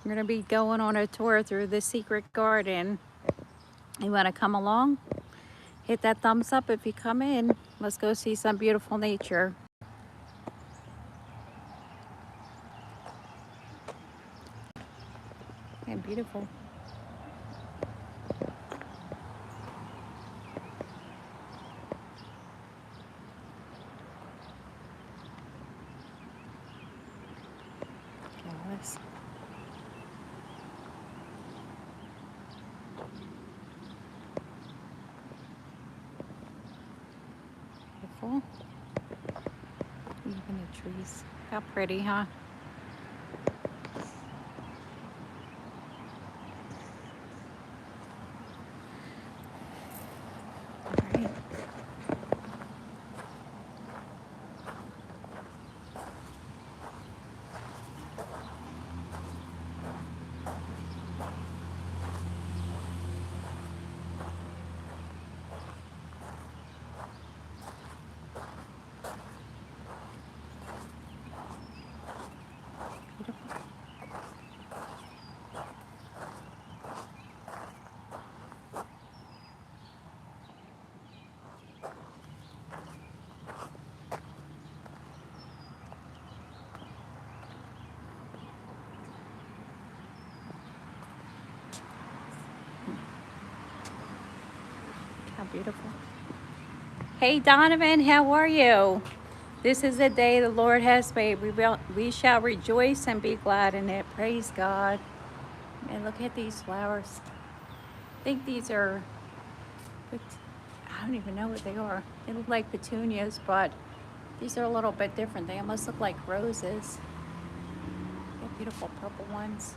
We're going to be going on a tour through the secret garden. You want to come along? Hit that thumbs up if you come in. Let's go see some beautiful nature. And beautiful. Jealous. Beautiful. Even the trees. How pretty, huh? All right. Beautiful. How beautiful. Hey Donovan, how are you? This is the day the Lord has made. We shall rejoice and be glad in it. Praise God. And look at these flowers. I think these are, I don't even know what they are. They look like petunias, but these are a little bit different. They almost look like roses. They're beautiful purple ones.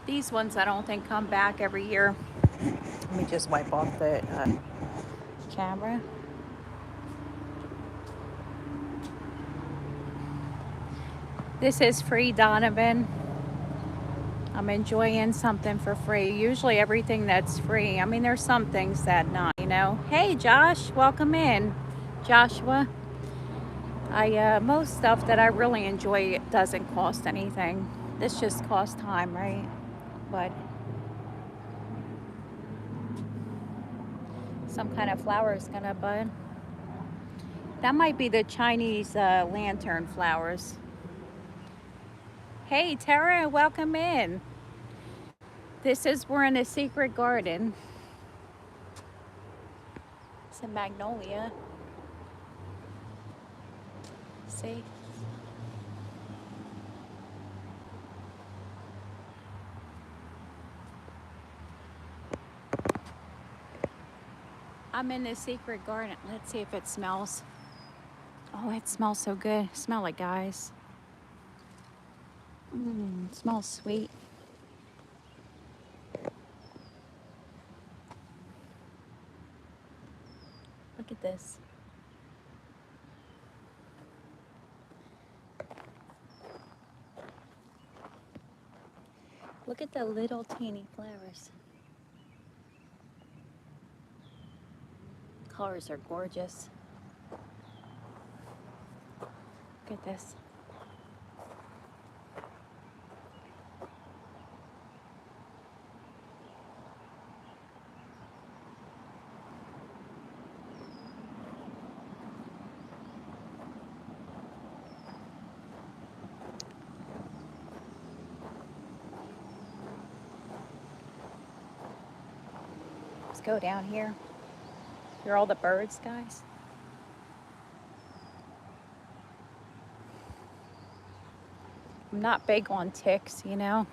These ones I don't think come back every year. Let me just wipe off the camera. This is free, Donovan. I'm enjoying something for free. Usually everything that's free. I mean, there's some things that not, you know. Hey, Josh, welcome in. Joshua. Most stuff that I really enjoy doesn't cost anything. This just costs time, right? But some kind of flower is gonna bud. That might be the Chinese lantern flowers. Hey, Tara, welcome in. We're in a secret garden. It's a magnolia. See? I'm in the secret garden. Let's see if it smells. Oh, it smells so good. Smell it, guys. It smells sweet. Look at this. Look at the little teeny flowers. Colors are gorgeous. Look at this. Let's go down here. Hear all the birds, guys? I'm not big on ticks, you know.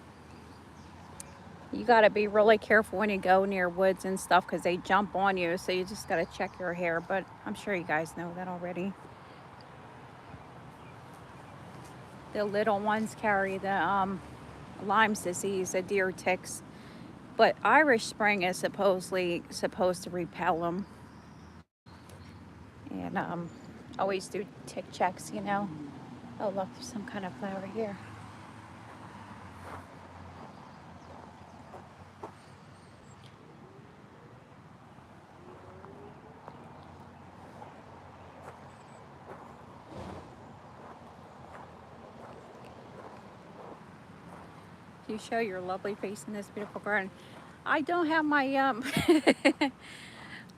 You got to be really careful when you go near woods and stuff because they jump on you. So you just got to check your hair. But I'm sure you guys know that already. The little ones carry the Lyme's disease, the deer ticks. But Irish Spring is supposed to repel them. And always do tick checks, you know. Oh, look, there's some kind of flower here. You show your lovely face in this beautiful garden. I don't have my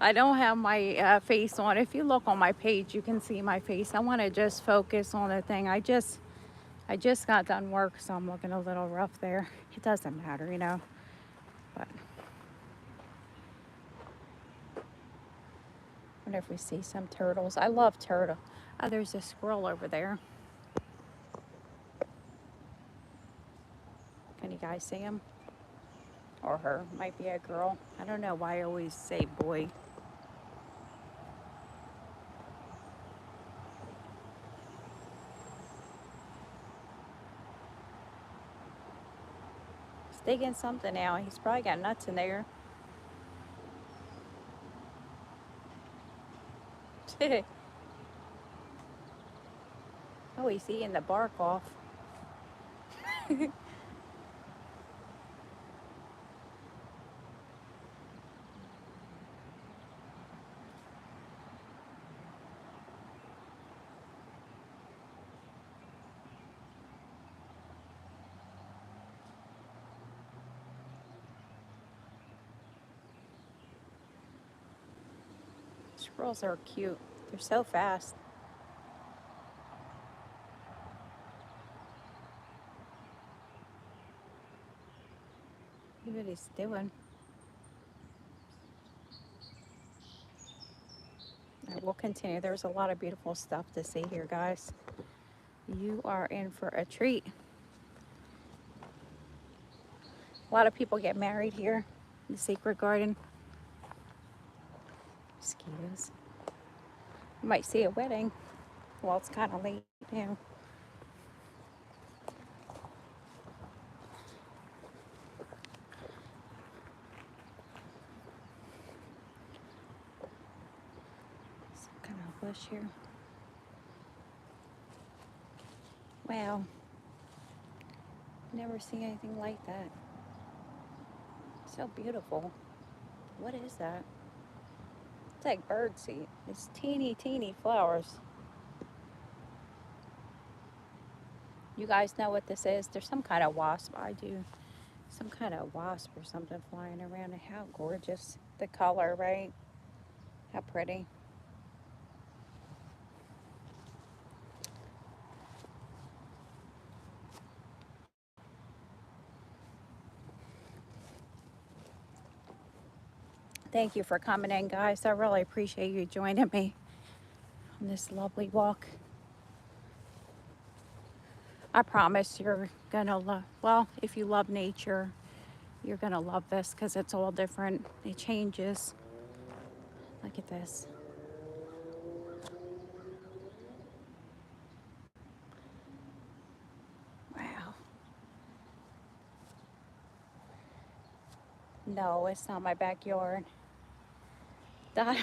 I don't have my face on. If you look on my page, you can see my face. I want to just focus on the thing. I just got done work, so I'm looking a little rough there. It doesn't matter, you know. But I wonder if we see some turtles. I love turtle. Oh, there's a squirrel over there. Can you guys see him? Or her? Might be a girl. I don't know why I always say boy. He's digging something out. He's probably got nuts in there. Oh, he's eating the bark off. Squirrels are cute. They're so fast. Look what he's doing. All right, we'll continue. There's a lot of beautiful stuff to see here, guys. You are in for a treat. A lot of people get married here in the Secret Garden. Mosquitoes. You might see a wedding. Well, it's kind of late now. Some kind of bush here. Wow. Never seen anything like that. So beautiful. What is that? It's like birdseed. It's teeny, teeny flowers. You guys know what this is? There's some kind of wasp. I do. Some kind of wasp or something flying around. And how gorgeous. The color, right? How pretty. Thank you for coming in, guys. I really appreciate you joining me on this lovely walk. I promise you're gonna love, well, if you love nature, you're gonna love this because it's all different. It changes. Look at this. Wow. No, it's not my backyard. That,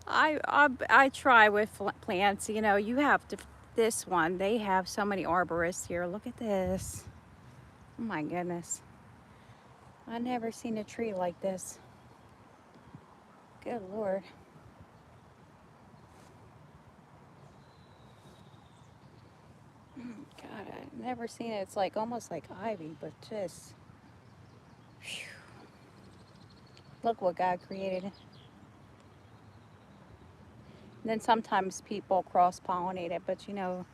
I try with plants. You know, you have to. This one, they have so many arborists here. Look at this. Oh my goodness. I never seen a tree like this. Good Lord. God, I've never seen it. It's like almost like ivy, but just whew. Look what God created. And then sometimes people cross-pollinate it, but you know,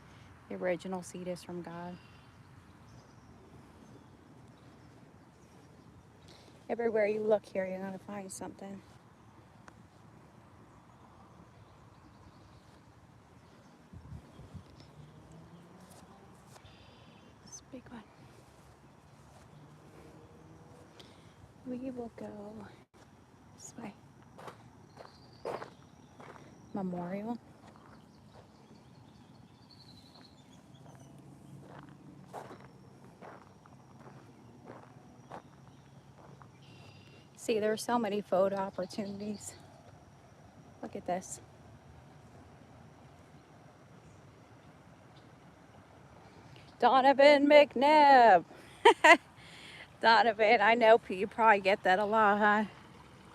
the original seed is from God. Everywhere you look here, you're gonna find something. This big one. We will go this way. Memorial. See, there are so many photo opportunities. Look at this. Donovan McNabb. Donovan, I know you probably get that a lot, huh?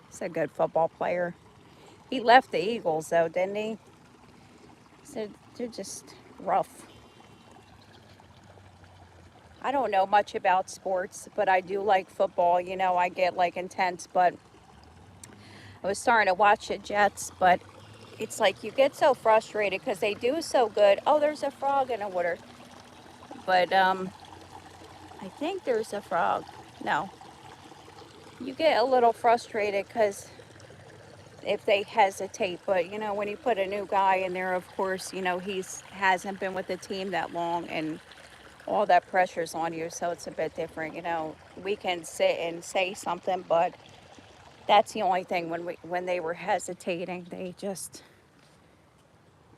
He's a good football player. He left the Eagles, though, didn't he? So they're just rough. I don't know much about sports, but I do like football. You know, I get like intense, but I was starting to watch the Jets, but it's like you get so frustrated because they do so good. Oh, there's a frog in the water. But I think there's a frog. No. You get a little frustrated because if they hesitate, but you know, when you put a new guy in there, of course, you know, he's hasn't been with the team that long and all that pressure's on you, so it's a bit different. You know, we can sit and say something, but that's the only thing. When they were hesitating,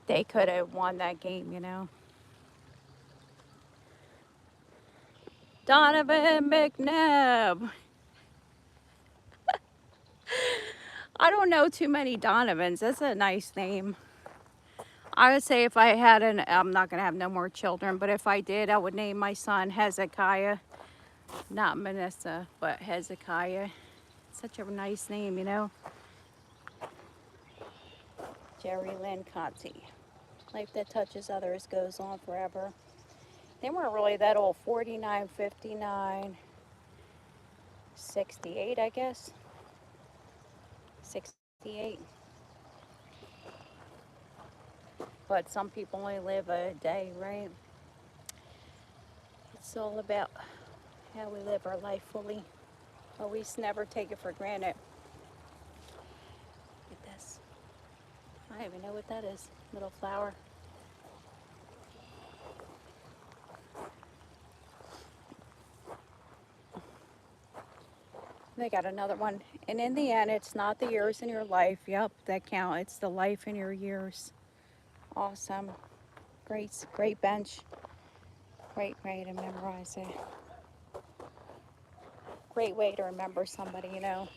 they could have won that game, you know. Donovan McNabb. I don't know too many Donovans. That's a nice name. I would say if I had I'm not going to have no more children, but if I did, I would name my son Hezekiah. Not Manasseh, but Hezekiah. Such a nice name, you know. Jerry Lynn Conti. Life that touches others goes on forever. They weren't really that old. 49, 59, 68, I guess. 68. But some people only live a day, right? It's all about how we live our life fully. Always never take it for granted. Look at this. I don't even know what that is. Little flower. They got another one. And in the end, it's not the years in your life, yep, that count. It's the life in your years. Awesome. Great bench. Great way to memorize it. Great way to remember somebody, you know.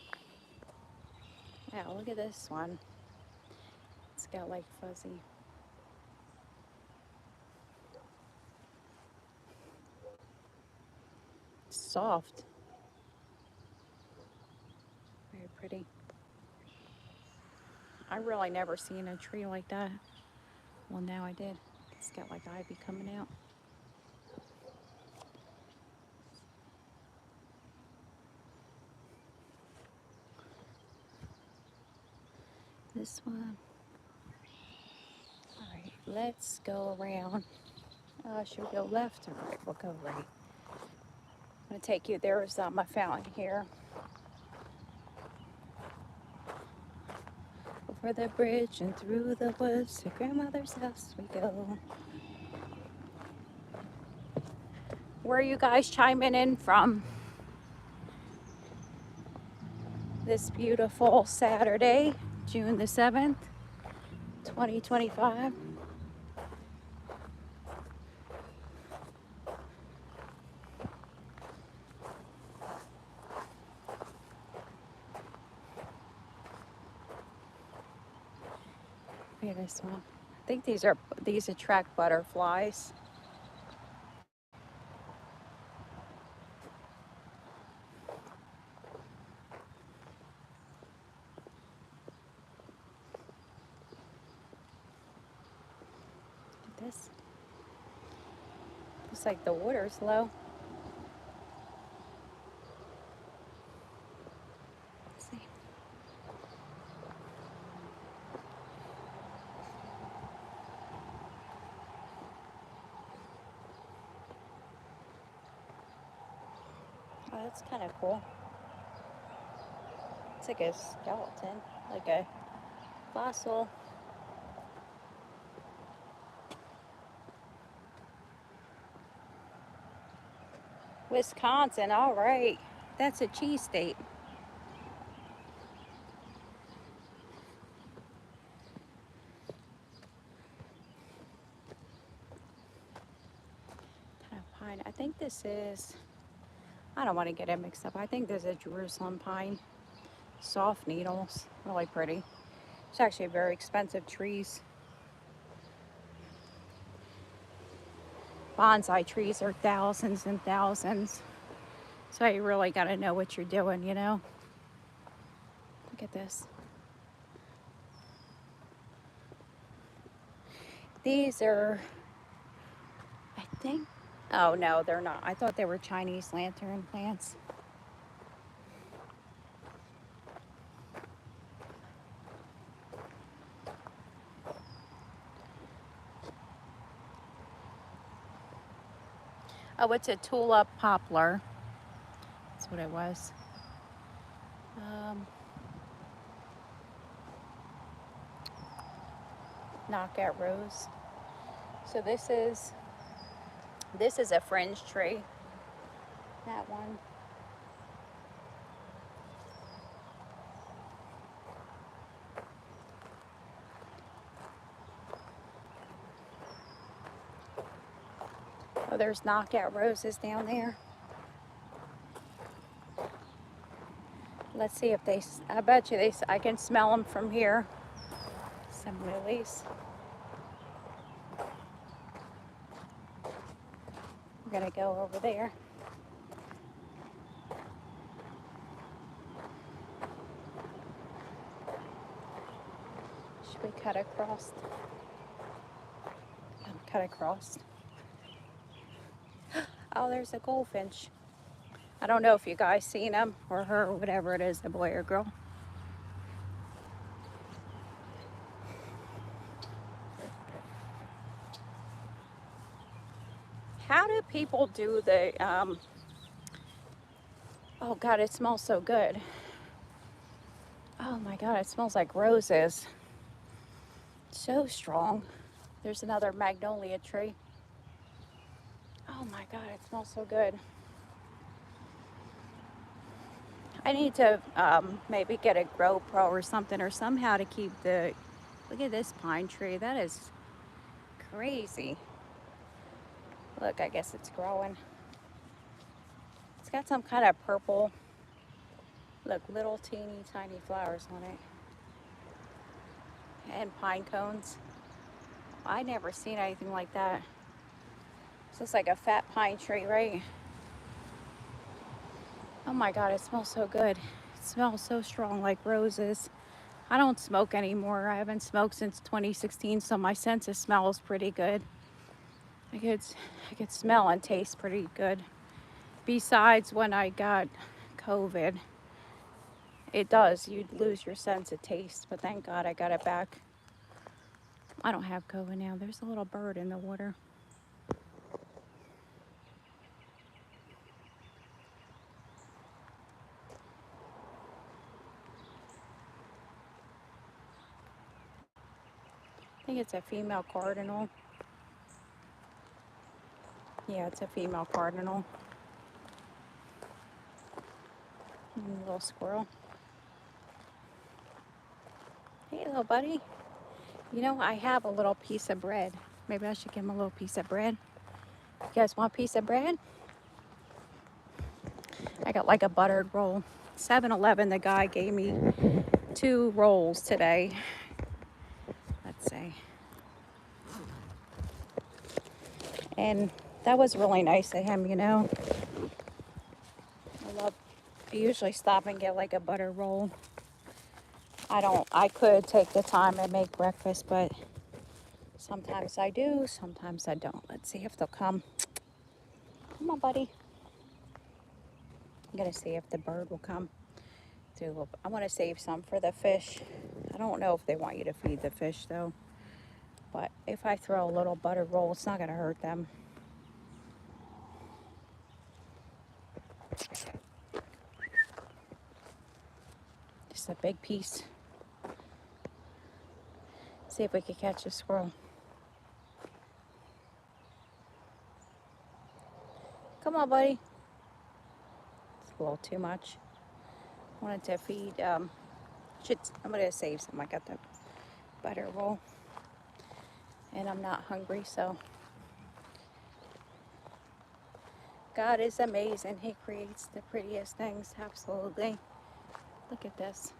Now, look at this one. It's got like fuzzy. Soft. Very pretty. I really never seen a tree like that. Well, now I did. It's got like ivy coming out. This one. All right, let's go around. Should we go left or right? We'll go right. I'm going to take you. There's my fountain here. Over the bridge and through the woods to grandmother's house we go. Where are you guys chiming in from? This beautiful Saturday, June the 7th, 2025. Look at this one. I think these attract butterflies. Look at this. Looks like the water's low. Let's see. Oh, that's kind of cool. It's like a skeleton, like a fossil. Wisconsin, all right. That's a cheese state. Kind of pine. I think this is, I don't want to get it mixed up. I think this is a Jerusalem pine. Soft needles, really pretty. It's actually very expensive trees. Bonsai trees are thousands and thousands. So you really got to know what you're doing, you know. Look at this. These are, I think Oh, no, they're not. I thought they were Chinese lantern plants. Oh, it's a tulip poplar. That's what it was. Knockout rose. So this is a fringe tree. That one. Oh, there's knockout roses down there. Let's see if they, I bet you I can smell them from here. Some lilies. We're gonna go over there. Should we cut across? Cut across. Oh, there's a goldfinch. I don't know if you guys seen him or her or whatever it is, a boy or girl. How do people do the, oh God, it smells so good. Oh my God, it smells like roses. So strong. There's another magnolia tree. Oh my God, it smells so good. I need to maybe get a GoPro or something or somehow to keep the, look at this pine tree. That is crazy. Look, I guess it's growing. It's got some kind of purple, look, little teeny tiny flowers on it. And pine cones. I never seen anything like that. This looks like a fat pine tree, right? Oh my God, it smells so good. It smells so strong, like roses. I don't smoke anymore. I haven't smoked since 2016, so my sense of smell is pretty good. I could smell and taste pretty good. Besides when I got COVID, it does. You lose your sense of taste, but thank God I got it back. I don't have COVID now. There's a little bird in the water. I think it's a female cardinal. Yeah, it's a female cardinal. And a little squirrel. Hey, little buddy. You know, I have a little piece of bread. Maybe I should give him a little piece of bread. You guys want a piece of bread? I got like a buttered roll. 7-Eleven, the guy gave me 2 rolls today. Let's see. And that was really nice of him, you know. I usually stop and get like a butter roll. I could take the time and make breakfast, but sometimes I do, sometimes I don't. Let's see if they'll come. Come on, buddy. I'm gonna see if the bird will come. I want to save some for the fish. I don't know if they want you to feed the fish though, but if I throw a little butter roll, it's not gonna hurt them. Just a big piece. See if we can catch a squirrel. Come on, buddy. It's a little too much. Wanted to feed. I'm gonna save some. I got the butter roll, and I'm not hungry, so. God is amazing. He creates the prettiest things. Absolutely. Look at this.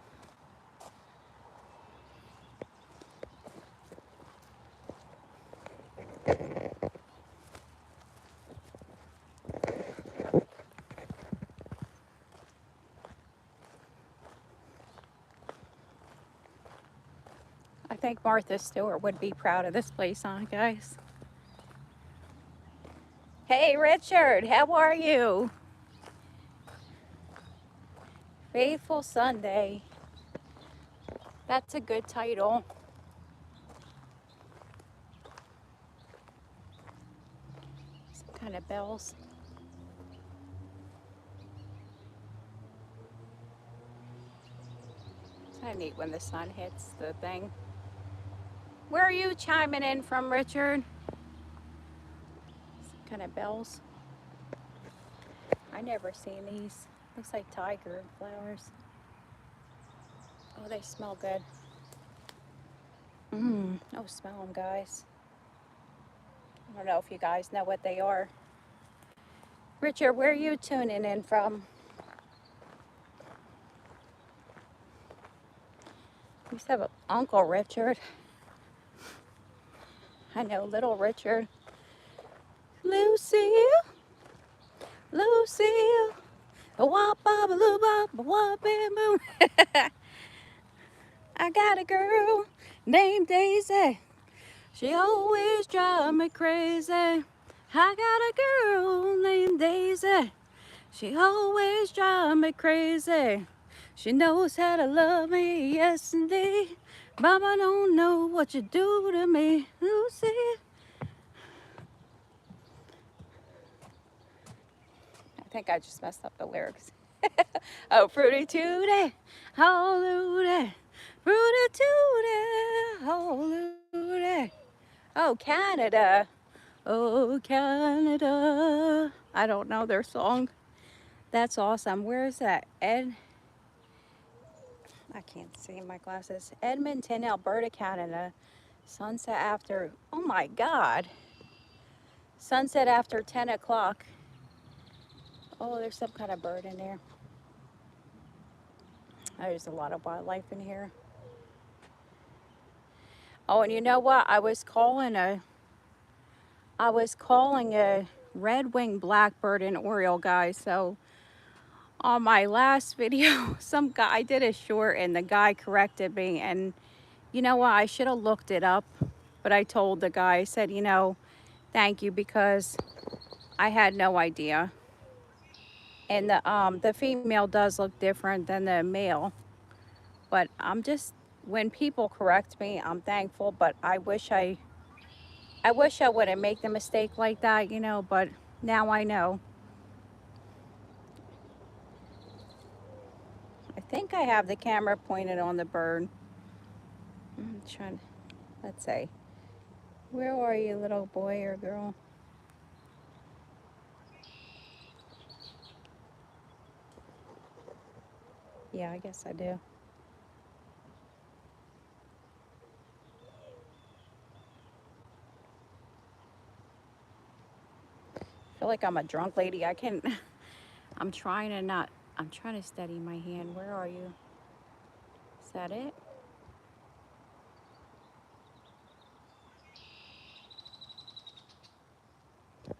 I think Martha Stewart would be proud of this place, huh, guys? Hey, Richard, how are you? Faithful Sunday. That's a good title. Some kind of bells. It's kind of neat when the sun hits the thing. Where are you chiming in from, Richard? Some kind of bells. I never seen these. Looks like tiger flowers. Oh, they smell good. Oh, smell them, guys. I don't know if you guys know what they are. Richard, where are you tuning in from? We used to have an Uncle Richard. I know little Richard. Lucille, Lucille, a wop bop a loo bop a wop bam boom. I got a girl named Daisy. She always drives me crazy. I got a girl named Daisy. She always drives me crazy. She knows how to love me, yes indeed. Mama don't know what you do to me, Lucy. I think I just messed up the lyrics. Oh, fruity tooty, hallelujah. Fruity tooty, hallelujah. Oh, Canada. Oh, Canada. I don't know their song. That's awesome. Where is that? I can't see in my glasses. Edmonton, Alberta, Canada. Sunset after, oh my God. Sunset after 10 o'clock. Oh, there's some kind of bird in there. There's a lot of wildlife in here. Oh, and you know what? I was calling a red-winged blackbird an oriole, guys. So on my last video, some guy, I did a short and the guy corrected me, and you know what? I should have looked it up, but I told the guy, I said, you know, thank you, because I had no idea. And the female does look different than the male, but I'm just, when people correct me, I'm thankful, but I wish I wouldn't make the mistake like that, you know, but now I know. I think I have the camera pointed on the bird. I'm trying, let's see. Where are you, little boy or girl? Yeah, I guess I do. I feel like I'm a drunk lady. I can't, I'm trying to not, I'm trying to steady my hand. Where are you? Is that it?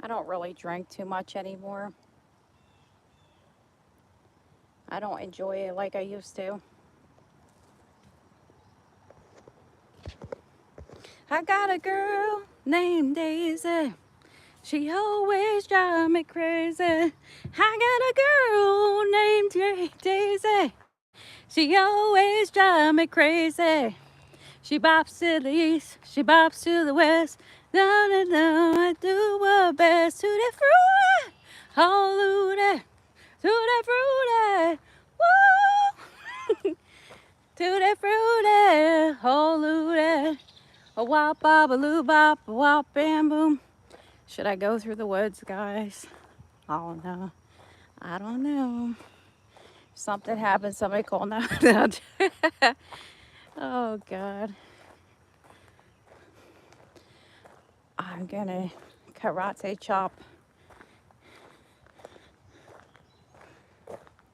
I don't really drink too much anymore. I don't enjoy it like I used to. I got a girl named Daisy. She always drives me crazy. I got a girl named Daisy. She always drives me crazy. She bops to the east, she bops to the west. No, no, no, I do her best. To the fruity, hallelujah. To the fruity, woo. To the fruity, hallelujah. A wop, bop, a loo, bop, a wop, bam, boom. Should I go through the woods, guys? Oh no, I don't know. If something happens, somebody call now. Oh God. I'm gonna karate chop.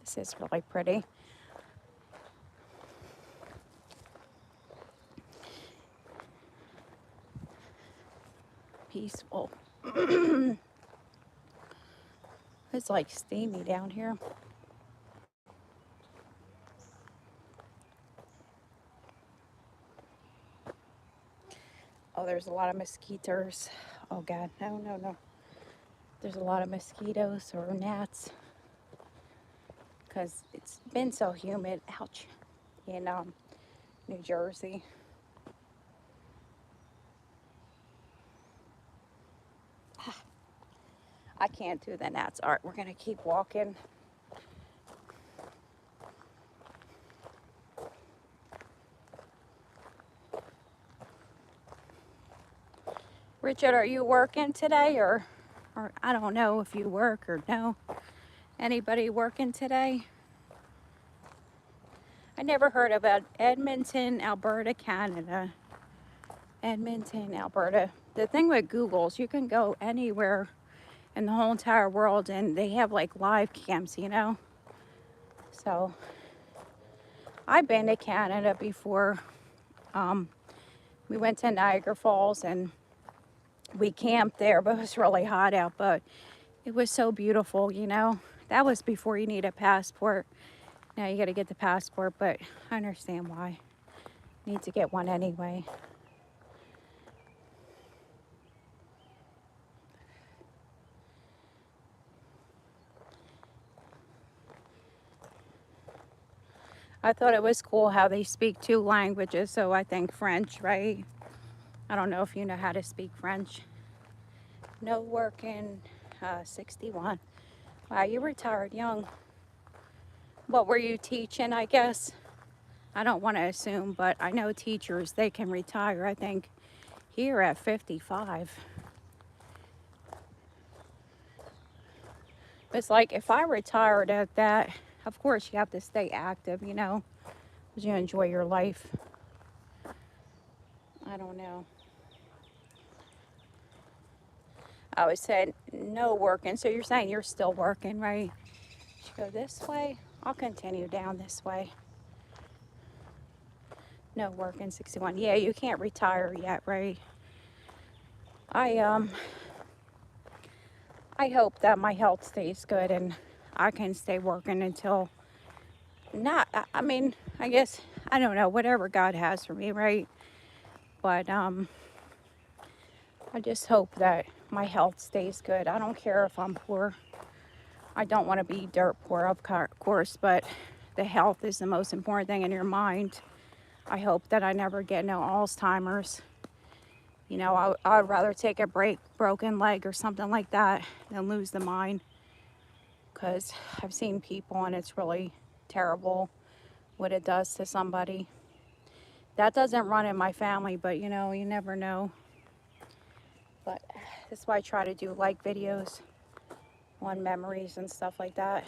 This is really pretty. Peaceful. It's like steamy down here. Oh, there's a lot of mosquitoes. Oh God, no, no, no. there's a lot of mosquitoes or gnats because it's been so humid, ouch, in New Jersey. I can't do the gnats. All right, we're going to keep walking. Richard, are you working today or I don't know if you work or no. Anybody working today? I never heard about Edmonton, Alberta, Canada. Edmonton, Alberta. The thing with Google is you can go anywhere in the whole entire world and they have like live cams, you know? So I've been to Canada before. We went to Niagara Falls and we camped there, but it was really hot out, but it was so beautiful, you know? That was before you need a passport. Now you got to get the passport, but I understand why. Need to get one anyway. I thought it was cool how they speak 2 languages, so I think French, right? I don't know if you know how to speak French. No working, 61. Wow, you retired young. What were you teaching, I guess? I don't want to assume, but I know teachers, they can retire, I think, here at 55. It's like if I retired at that, of course you have to stay active, you know, because you enjoy your life. I don't know. I was said no working, so you're saying you're still working, right? Should go this way. I'll continue down this way. No working, 61. Yeah, you can't retire yet, right? I hope that my health stays good and I can stay working until I mean, I guess I don't know, whatever God has for me, right? But I just hope that my health stays good. I don't care if I'm poor. I don't want to be dirt poor, of course, but the health is the most important thing in your mind. I hope that I never get no Alzheimer's. You know, I'd rather take a broken leg or something like that than lose the mind. Because I've seen people and it's really terrible what it does to somebody. That doesn't run in my family, but you know, you never know. But that's why I try to do like videos on memories and stuff like that.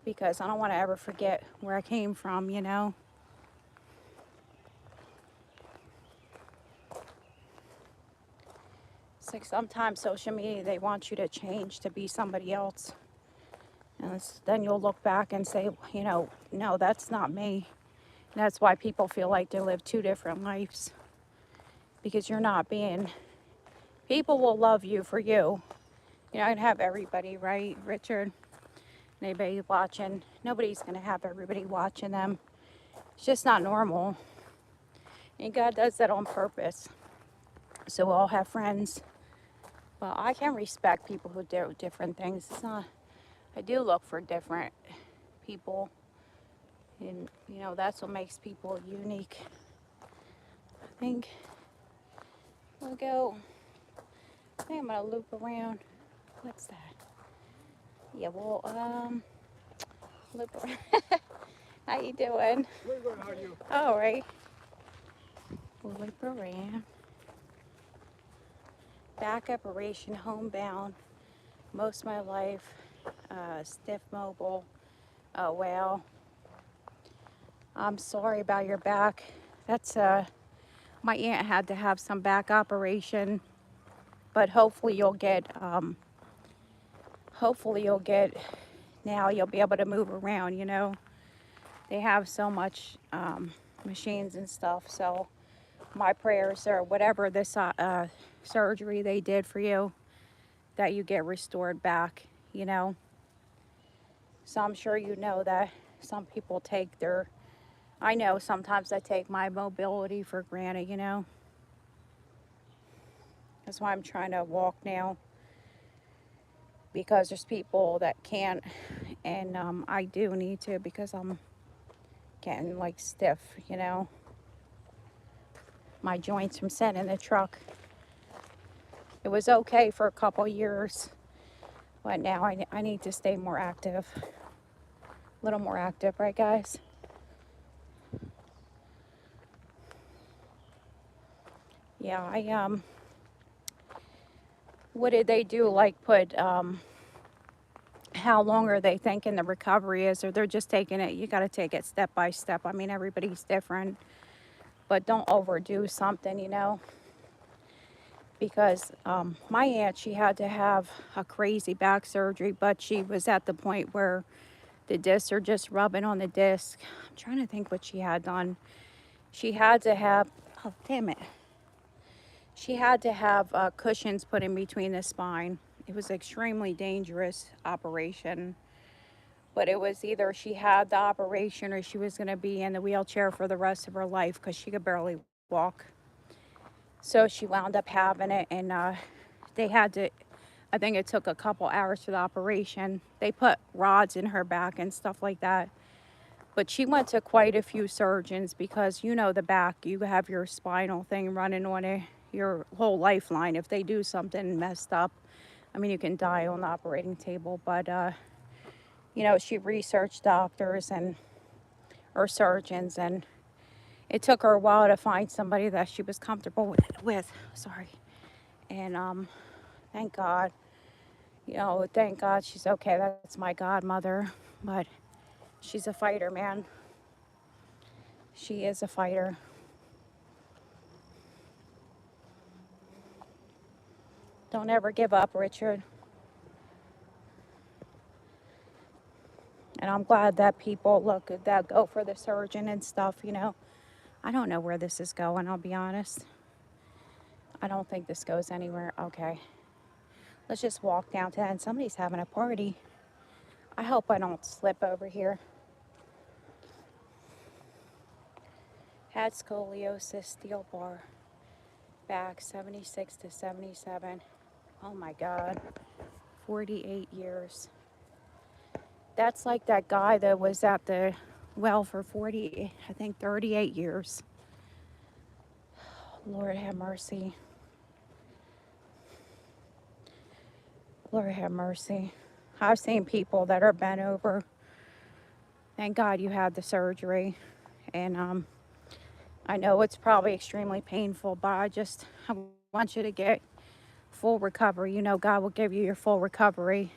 Because I don't want to ever forget where I came from, you know. It's like sometimes social media, they want you to change to be somebody else. And then you'll look back and say, you know, no, that's not me. And that's why people feel like they live 2 different lives. Because you're not being, people will love you for you. You're not going to have everybody, right, Richard? Anybody watching? Nobody's going to have everybody watching them. It's just not normal. And God does that on purpose. So we'll all have friends. Well, I can respect people who do different things. It's not, I do look for different people. And, you know, that's what makes people unique. I think we'll go, I think I'm going to loop around. What's that? Yeah, we'll, loop around. How you doing? Good, how are you? All right. We'll loop around. Back operation, homebound. Most of my life, stiff mobile. Oh, well. I'm sorry about your back. That's, my aunt had to have some back operation. But hopefully you'll get, now you'll be able to move around, you know. They have so much machines and stuff, so my prayers are whatever this surgery they did for you, that you get restored back, you know. So I'm sure you know that some people take their, I know sometimes I take my mobility for granted, you know. That's why I'm trying to walk now. because there's people that can't, and I do need to because I'm getting like stiff, you know, my joints from sitting in the truck. It was okay for a couple years, but now I need to stay more active, a little more active, right guys? Yeah, what did they do? Like put, how long are they thinking the recovery is, or they're just taking it, you got to take it step by step. I mean, everybody's different, but don't overdo something, you know, because my aunt, she had to have a crazy back surgery, but she was at the point where the discs are just rubbing on the disc. I'm trying to think what she had done. She had to have, oh damn it, she had to have cushions put in between the spine. It was an extremely dangerous operation, but it was either she had the operation or she was going to be in the wheelchair for the rest of her life because she could barely walk. So she wound up having it, and they had to, I think it took a couple hours for the operation. They put rods in her back and stuff like that. But she went to quite a few surgeons because, you know, the back, you have your spinal thing running on it, your whole lifeline. If they do something messed up, I mean, you can die on the operating table. But, you know, she researched doctors and or surgeons, and it took her a while to find somebody that she was comfortable with. Sorry. And thank God, you know, thank God she's okay. That's my godmother, but she's a fighter, man. She is a fighter. Don't ever give up, Richard. And I'm glad that people look that go for the surgeon and stuff, you know. I don't know where this is going, I'll be honest. I don't think this goes anywhere. Okay. Let's just walk down to that. And somebody's having a party. I hope I don't slip over here. Had scoliosis, steel bar. Back 76 to 77. Oh my God. 48 years. That's like that guy that was at the well for 40, I think 38 years. Lord have mercy. Lord have mercy. I've seen people that are bent over. Thank God you had the surgery. And I know it's probably extremely painful, but I want you to get full recovery. You know, God will give you your full recovery.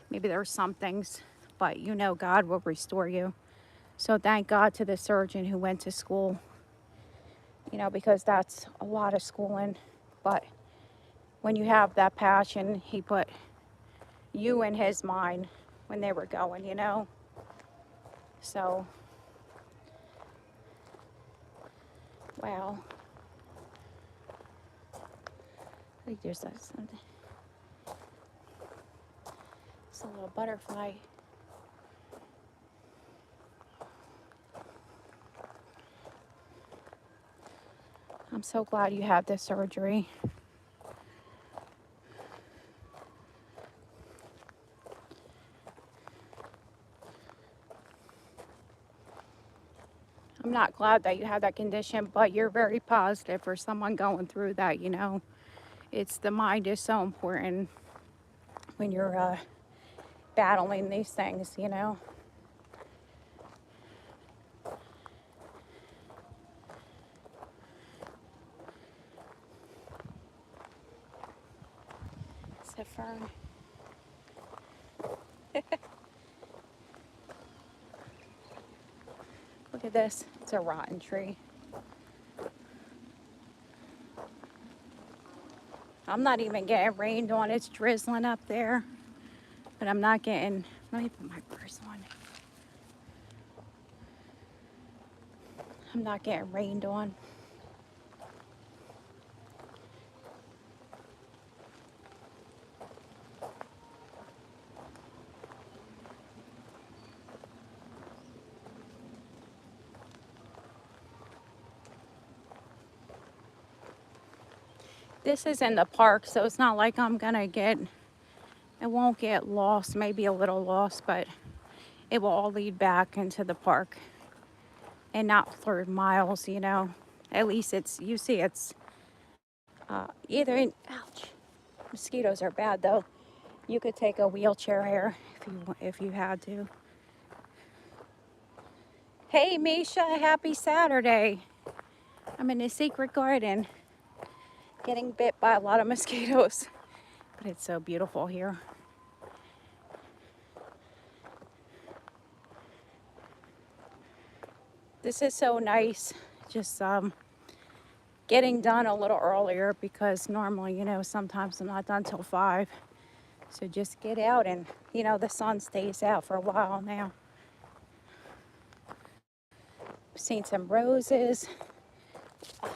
Maybe there are some things, but you know God will restore you. So thank God to the surgeon who went to school, you know, because that's a lot of schooling. But when you have that passion, he put you in his mind when they were going, you know. So, wow. I think there's something. It's a little butterfly. I'm so glad you had this surgery. I'm not glad that you had that condition, but you're very positive for someone going through that, you know. It's the mind is so important when you're battling these things, you know. It's a fern. Look at this. It's a rotten tree. I'm not even getting rained on. It's drizzling up there. But I'm not getting, let me put my purse on. I'm not getting rained on. This is in the park, so it's not like I'm gonna get It won't get lost, maybe a little lost, but it will all lead back into the park and not for miles, you know. At least it's, you see, it's either in, ouch, mosquitoes are bad though. You could take a wheelchair here if you had to. Hey Misha, happy Saturday. I'm in a secret garden getting bit by a lot of mosquitoes, but it's so beautiful here. This is so nice, just getting done a little earlier because normally, you know, sometimes I'm not done till 5. So just get out and, you know, the sun stays out for a while now. I've seen some roses. Oh,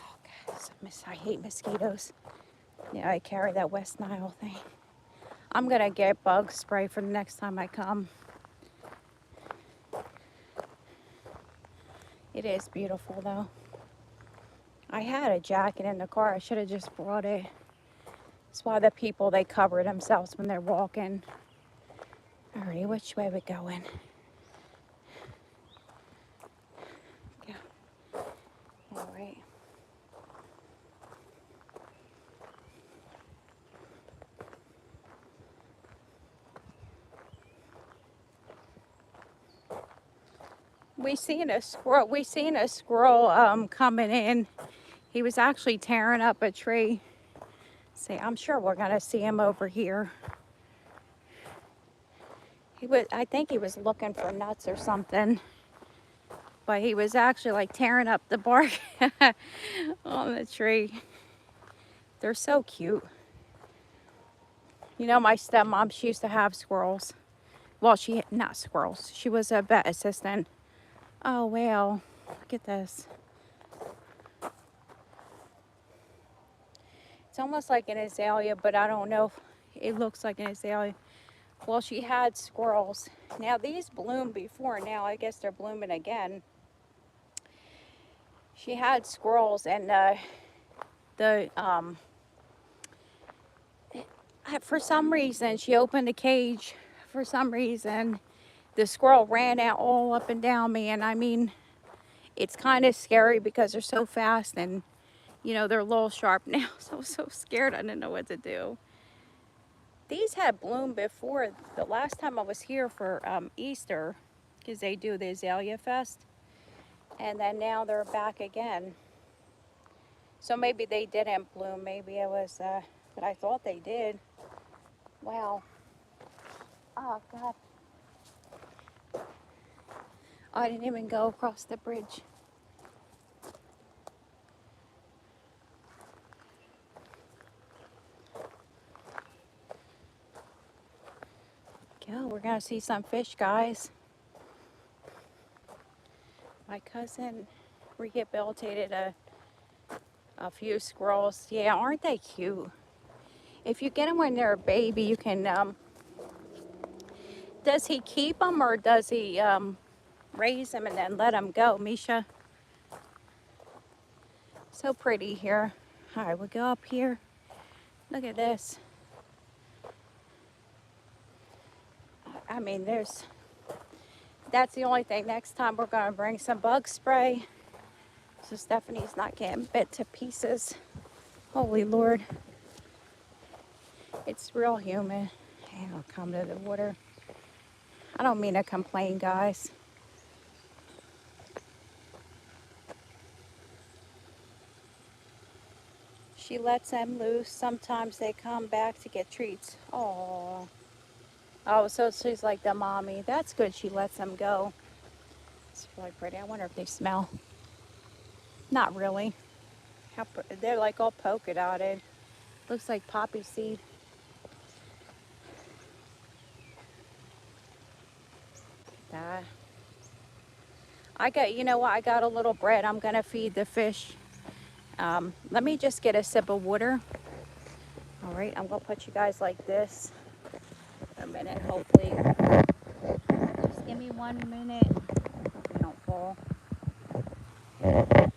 God, I hate mosquitoes. Yeah, I carry that West Nile thing. I'm going to get bug spray for the next time I come. It is beautiful, though. I had a jacket in the car. I should have just brought it. That's why the people, they cover themselves when they're walking. All right, which way we going? Yeah. All right. We seen a squirrel coming in. He was actually tearing up a tree. See, I'm sure we're gonna see him over here. I think he was looking for nuts or something, but he was actually like tearing up the bark on the tree. They're so cute. You know, my stepmom, she used to have squirrels. Well, not squirrels. She was a vet assistant. Oh, wow. Look at this. It's almost like an azalea, but I don't know if it looks like an azalea. Well, she had squirrels. Now, these bloomed before. Now, I guess they're blooming again. She had squirrels, and for some reason, she opened the cage. For some reason, the squirrel ran out all up and down me, and I mean, it's kind of scary because they're so fast, and you know, they're a little sharp now, so I was so scared I didn't know what to do. These had bloomed before. The last time I was here for Easter, because they do the Azalea Fest, and then now they're back again. So maybe they didn't bloom, maybe it was, but I thought they did. Wow. Oh, God. I didn't even go across the bridge. Go, we're gonna see some fish, guys. My cousin rehabilitated a few squirrels. Yeah, aren't they cute? If you get them when they're a baby, you can, does he keep them or does he raise them and then let them go, Misha? So pretty here. All right, we'll go up here. Look at this. I mean, that's the only thing. Next time we're gonna bring some bug spray, so Stephanie's not getting bit to pieces. Holy Lord. It's real humid. And I'll come to the water. I don't mean to complain, guys. She lets them loose. Sometimes they come back to get treats. Oh. Oh, so she's like the mommy. That's good. She lets them go. It's really pretty. I wonder if they smell. Not really. They're like all polka dotted. Looks like poppy seed. That. I got, you know what? I got a little bread. I'm gonna feed the fish. Let me just get a sip of water. All right, I'm gonna put you guys like this. A minute, hopefully. Just give me 1 minute. Hope you don't fall. One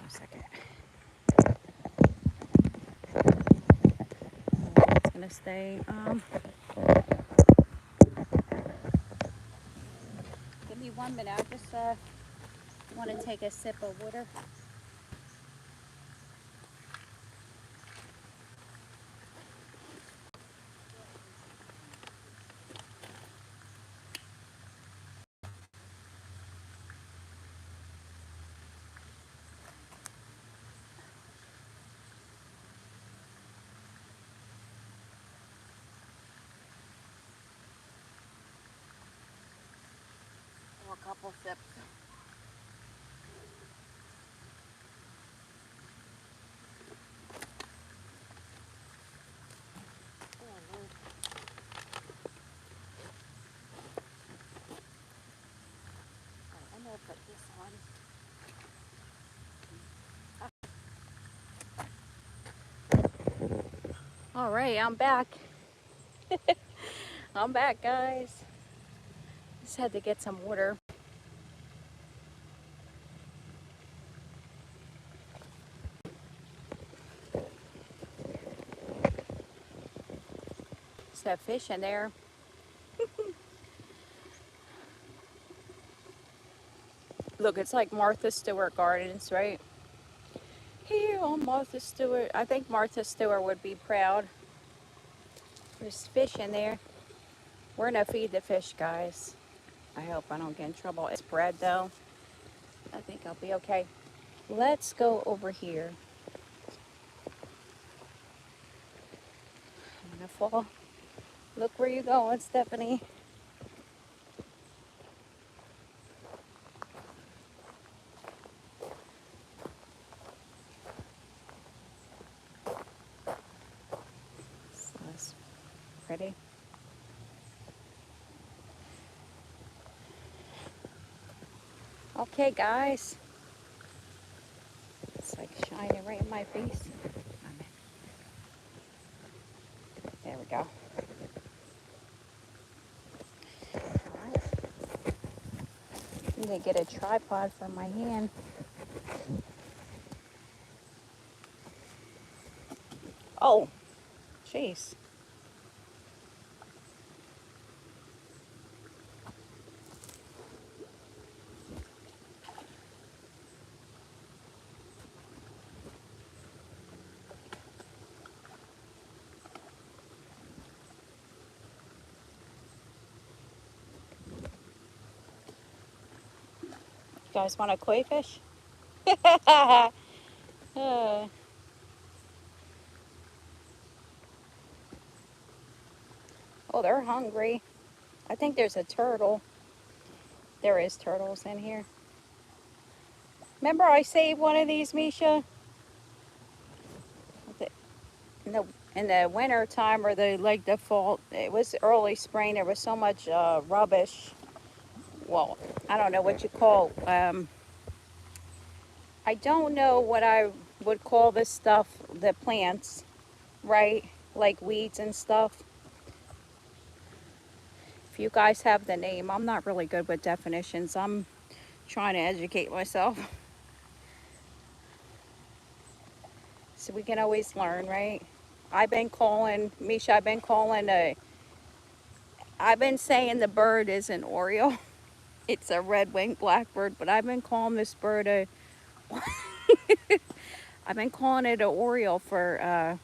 second. It's gonna stay. 1 minute. I just want to take a sip of water. Oh, a couple sips. Oh, Lord. I'm going to put this on. All right, I'm back. I'm back, guys. Just had to get some water. There's that fish in there. Look, it's like Martha Stewart Gardens, right? Here on Martha Stewart. I think Martha Stewart would be proud. There's fish in there. We're gonna feed the fish, guys. I hope I don't get in trouble. It's bread, though. I think I'll be okay. Let's go over here. I'm gonna fall. Look where you're going, Stephanie. So that's pretty. Okay, guys. It's like shining right in my face. There we go. I need to get a tripod for my hand. Oh, jeez. You guys want a koi fish? Uh, oh, they're hungry. I think there's a turtle. There is turtles in here. Remember I saved one of these, Misha? In the winter time, or the fall, it was early spring. There was so much rubbish. Well, I don't know what you call. I don't know what I would call this stuff. The plants, right? Like weeds and stuff. If you guys have the name, I'm not really good with definitions. I'm trying to educate myself. So we can always learn, right? Misha, I've been saying the bird is an Oriole. It's a red-winged blackbird, but I've been calling this bird I've been calling it an Oriole for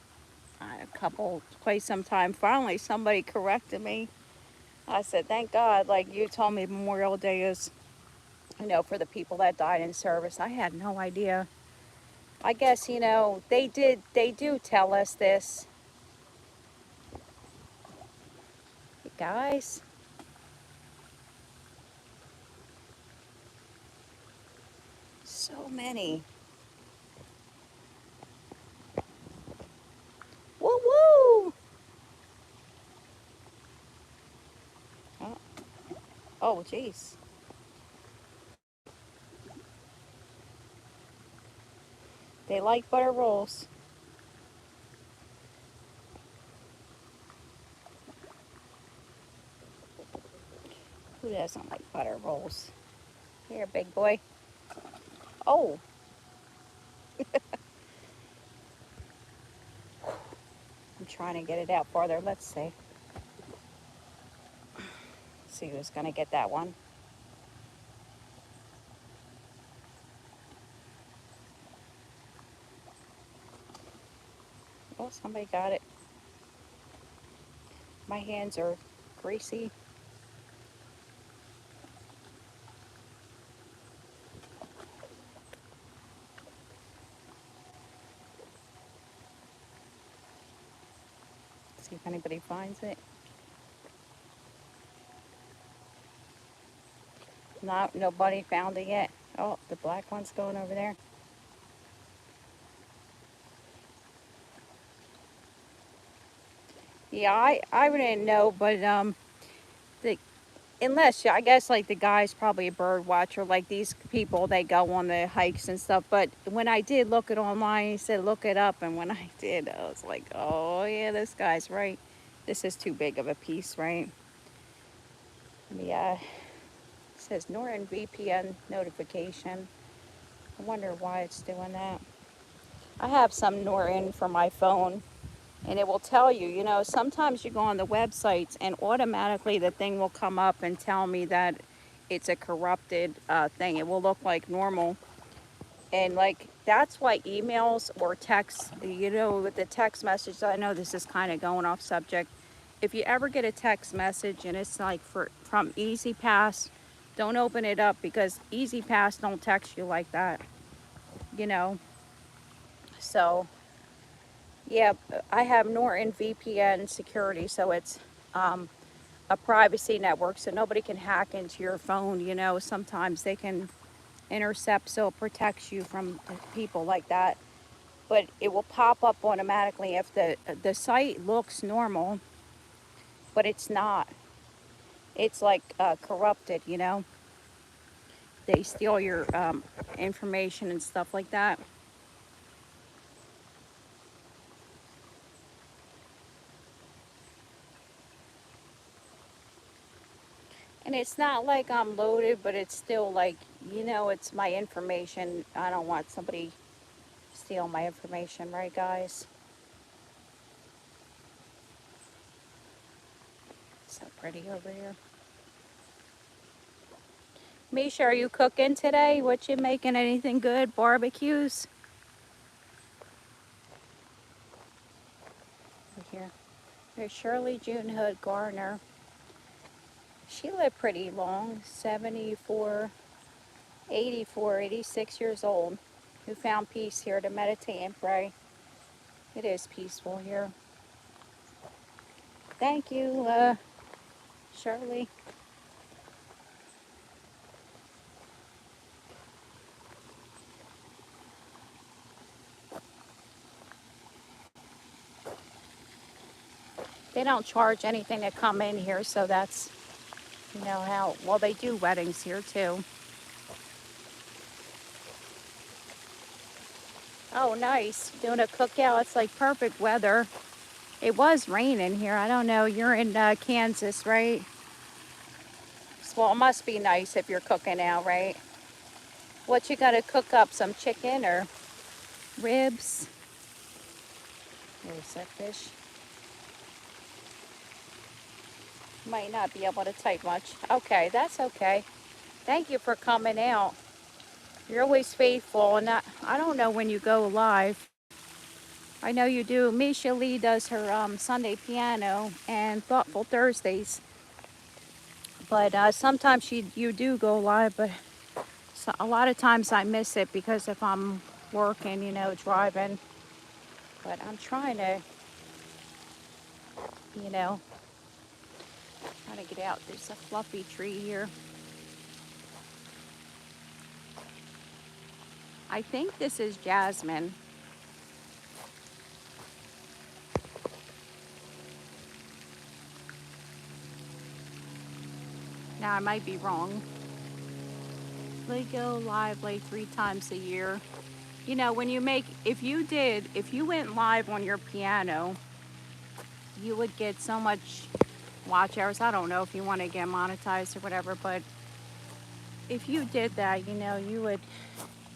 quite some time. Finally, somebody corrected me. I said, thank God, like you told me Memorial Day is, for the people that died in service. I had no idea. I guess, they do tell us this. Guys, so many. Woo woo! Oh, oh, jeez. They like butter rolls. Who doesn't like butter rolls? Here, big boy. Oh, I'm trying to get it out farther. Let's see. See who's going to get that one. Oh, somebody got it. My hands are greasy. See if anybody finds it. No, nobody found it yet. Oh, the black one's going over there. Yeah, I didn't know, but the unless I guess like the guy's probably a bird watcher, like these people they go on the hikes and stuff. But when I did look it online, he said look it up, and when I did, I was like, oh yeah, this guy's right. This is too big of a piece, right? Yeah, it says Norton VPN notification. I wonder why it's doing that. I have some Norton for my phone, and it will tell you, sometimes you go on the websites and automatically the thing will come up and tell me that it's a corrupted thing. It will look like normal. And like, that's why emails or texts, with the text message, I know this is kind of going off subject. If you ever get a text message and it's like from Easy Pass, don't open it up because Easy Pass don't text you like that, you know. So yeah, I have Norton VPN security, so it's um, a privacy network, so nobody can hack into your phone. Sometimes they can intercept, so it protects you from people like that. But it will pop up automatically if the site looks normal, but it's not. It's like corrupted. They steal your information and stuff like that. And it's not like I'm loaded, but it's still like, it's my information. I don't want somebody steal my information, right, guys? So pretty over here. Misha, are you cooking today? What you making? Anything good? Barbecues? Over here. There's Shirley June Hood Garner. She lived pretty long, 74, 84, 86 years old, who found peace here to meditate and pray. It is peaceful here. Thank you, Shirley. They don't charge anything to come in here, so that's, how, well, they do weddings here too. Oh, nice. Doing a cookout. It's like perfect weather. It was raining here. I don't know. You're in Kansas, right? Well, it must be nice if you're cooking out, right? What you got to cook up? Some chicken or ribs? There's that fish. Might not be able to type much. Okay, that's okay. Thank you for coming out. You're always faithful, and I don't know when you go live. I know you do. Misha Lee does her Sunday piano and Thoughtful Thursdays. But sometimes you do go live, but a lot of times I miss it because if I'm working, driving. But I'm trying to, you know, trying to get out. There's a fluffy tree here. I think this is jasmine. Now I might be wrong. They go live like 3 times a year. When if you went live on your piano, you would get so much watch hours. I don't know if you want to get monetized or whatever, but if you did that, you would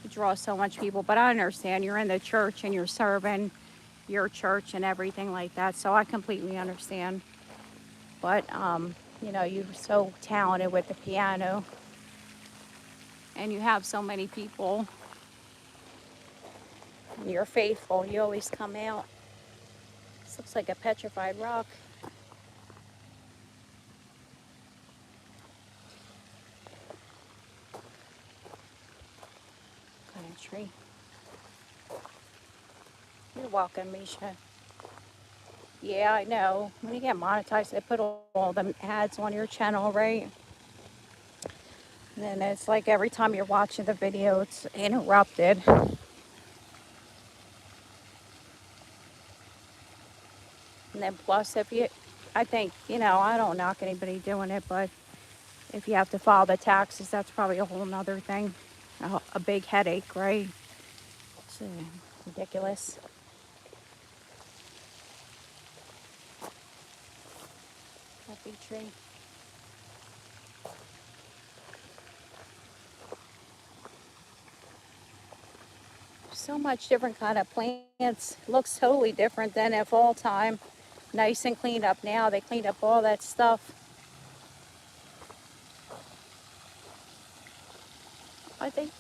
draw so much people. But I understand you're in the church and you're serving your church and everything like that, so I completely understand. But you're so talented with the piano and you have so many people and you're faithful. You always come out. This looks like a petrified rock. Kind of tree. You're welcome, Misha. Yeah, I know. When you get monetized, they put all them ads on your channel, right? And then it's like every time you're watching the video, it's interrupted. And then plus, if you, I think, you know, I don't knock anybody doing it, but if you have to file the taxes, that's probably a whole nother thing. A big headache, right? It's ridiculous. Happy tree. So much different kind of plants. Looks totally different than at fall time. Nice and cleaned up now. They cleaned up all that stuff. I think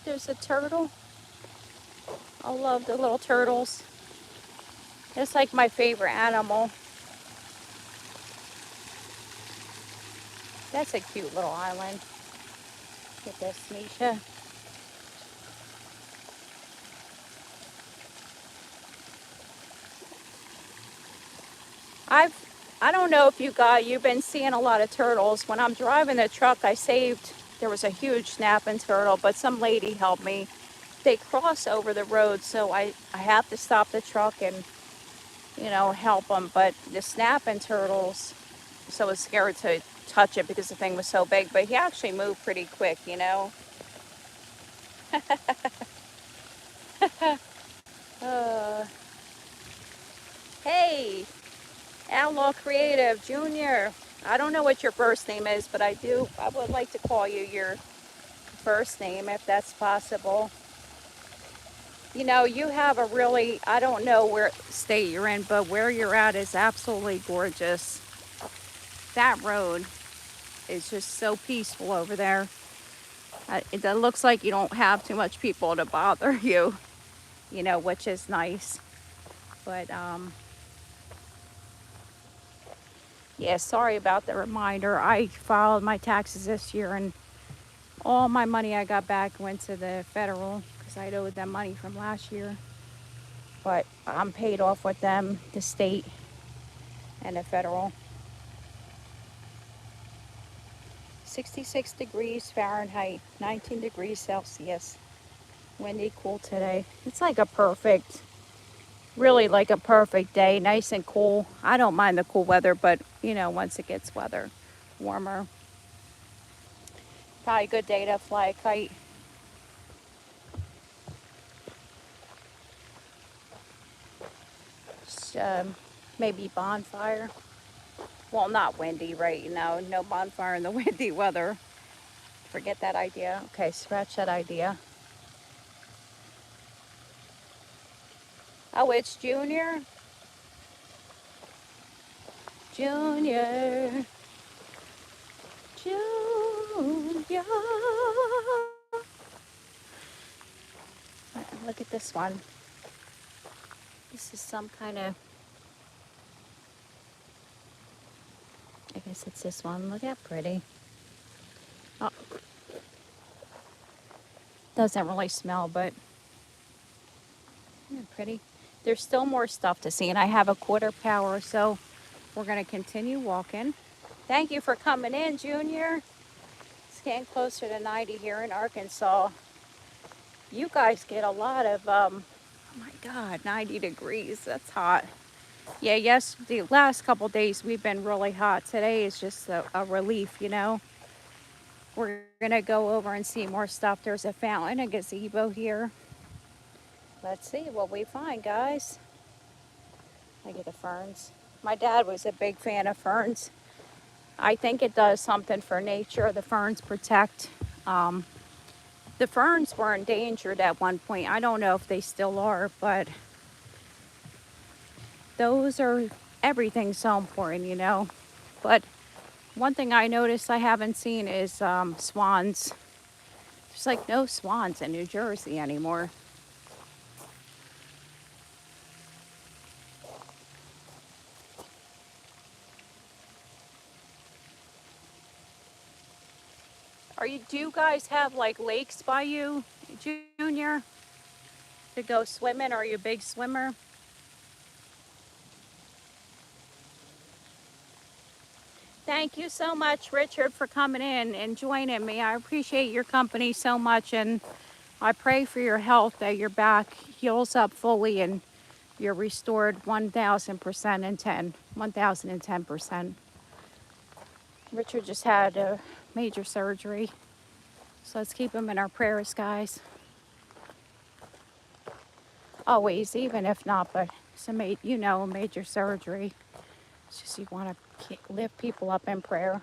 there's a turtle. I love the little turtles. It's like my favorite animal. That's a cute little island. Get this, Misha. I don't know if you've been seeing a lot of turtles. When I'm driving the truck, there was a huge snapping turtle, but some lady helped me. They cross over the road, so I have to stop the truck and, you know, help them. But the snapping turtles, so I was scared to touch it because the thing was so big, but he actually moved pretty quick, you know. Uh, hey, Outlaw Creative Junior. I don't know what your first name is, but I would like to call you your first name if that's possible. You know, you have a really, I don't know where state you're in, but where you're at is absolutely gorgeous. That road is just so peaceful over there. It looks like you don't have too much people to bother you, you know, which is nice. But, yeah, sorry about the reminder. I filed my taxes this year and all my money I got back went to the federal because I owed them money from last year. But I'm paid off with them, the state and the federal. 66 degrees Fahrenheit, 19 degrees Celsius. Windy, cool today. It's like really like a perfect day, nice and cool. I don't mind the cool weather, but you know, once it gets warmer, probably a good day to fly a kite. Just, maybe bonfire. Well, not windy, right? You know, no bonfire in the windy weather. Forget that idea. Okay, scratch that idea. Oh, it's Junior. Junior. Junior. Look at this one. This is some kind of, I guess it's this one. Look how pretty. Oh, doesn't really smell, but isn't it pretty? There's still more stuff to see, and I have a quarter power, so we're going to continue walking. Thank you for coming in, Junior. It's getting closer to 90 here in Arkansas. You guys get a lot of, oh my God, 90 degrees. That's hot. Yeah, yes, the last couple days we've been really hot. Today is just a relief, you know. We're going to go over and see more stuff. There's a fountain, a gazebo here. Let's see what we find, guys. Look at the ferns. My dad was a big fan of ferns. I think it does something for nature. The ferns protect. The ferns were endangered at one point. I don't know if they still are, but everything's so important, you know. But one thing I noticed I haven't seen is swans. There's like no swans in New Jersey anymore. do you guys have like lakes by you, Junior, to go swimming? Are you a big swimmer? Thank you so much, Richard, for coming in and joining me. I appreciate your company so much, and I pray for your health, that your back heals up fully and you're restored 1,000% and 1,010%. Richard just had a major surgery, so let's keep him in our prayers, guys. Always, even if not, but it's a major surgery. It's just you want to lift people up in prayer.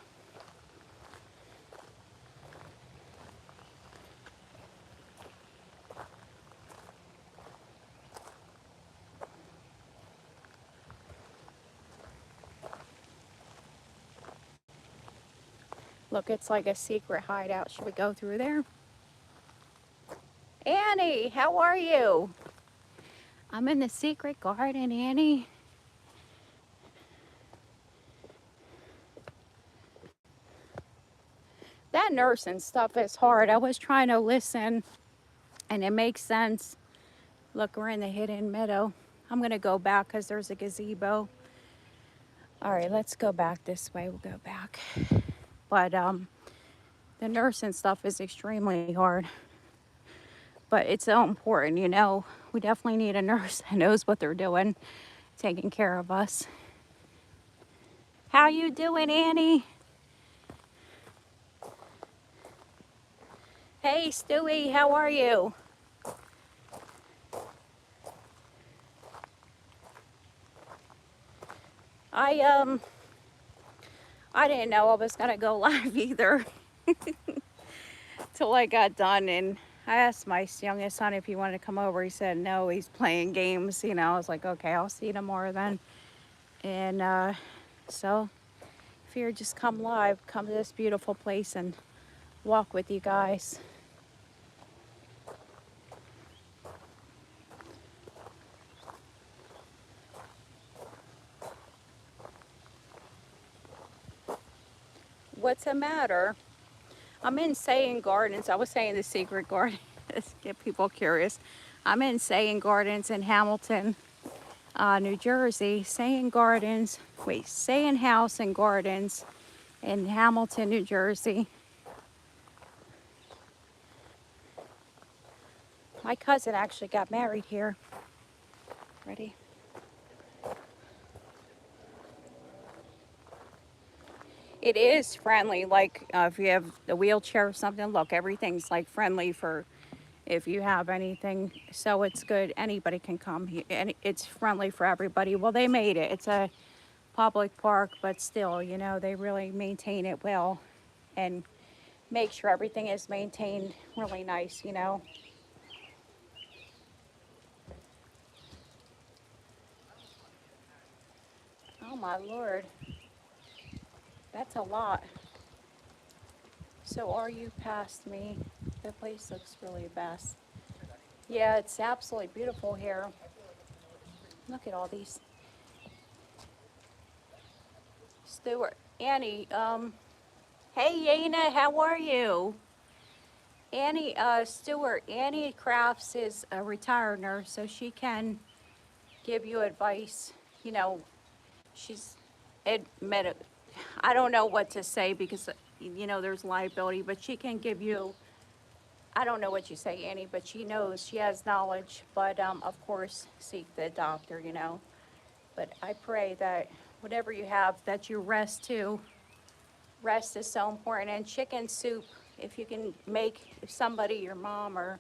Look, it's like a secret hideout. Should we go through there? Annie, how are you? I'm in the secret garden, Annie. That nursing stuff is hard. I was trying to listen, and it makes sense. Look, we're in the hidden meadow. I'm going to go back because there's a gazebo. All right, let's go back this way. We'll go back. But the nursing stuff is extremely hard. But it's so important, you know. We definitely need a nurse that knows what they're doing, taking care of us. How you doing, Annie? Hey, Stewie, how are you? I didn't know I was gonna go live either till I got done, and I asked my youngest son if he wanted to come over. He said no, he's playing games. You know, I was like, okay, I'll see you tomorrow then. And so if you're just come live, come to this beautiful place and walk with you guys. What's the matter? I'm in Saying Gardens. I was saying the secret garden. Get people curious. I'm in Saying Gardens in Hamilton, New Jersey. Saying House and Gardens in Hamilton, New Jersey. My cousin actually got married here. Ready? It is friendly, like if you have a wheelchair or something, look, everything's like friendly for if you have anything. So it's good. Anybody can come here, and it's friendly for everybody. Well, they made it. It's a public park, but still, you know, they really maintain it well and make sure everything is maintained really nice, you know. Oh my Lord, that's a lot. So are you past me? The place looks really best. Yeah, it's absolutely beautiful here. Look at all these. Stuart, Annie, hey Yana, how are you? Annie, Stuart, Annie Crafts is a retired nurse, so she can give you advice. You know, she's admitted, I don't know what to say because, you know, there's liability, but she can give you, I don't know what you say, Annie, but she knows, she has knowledge, but of course, seek the doctor, you know. But I pray that whatever you have, that you rest too. Rest is so important. And chicken soup, if you can make, if somebody, your mom or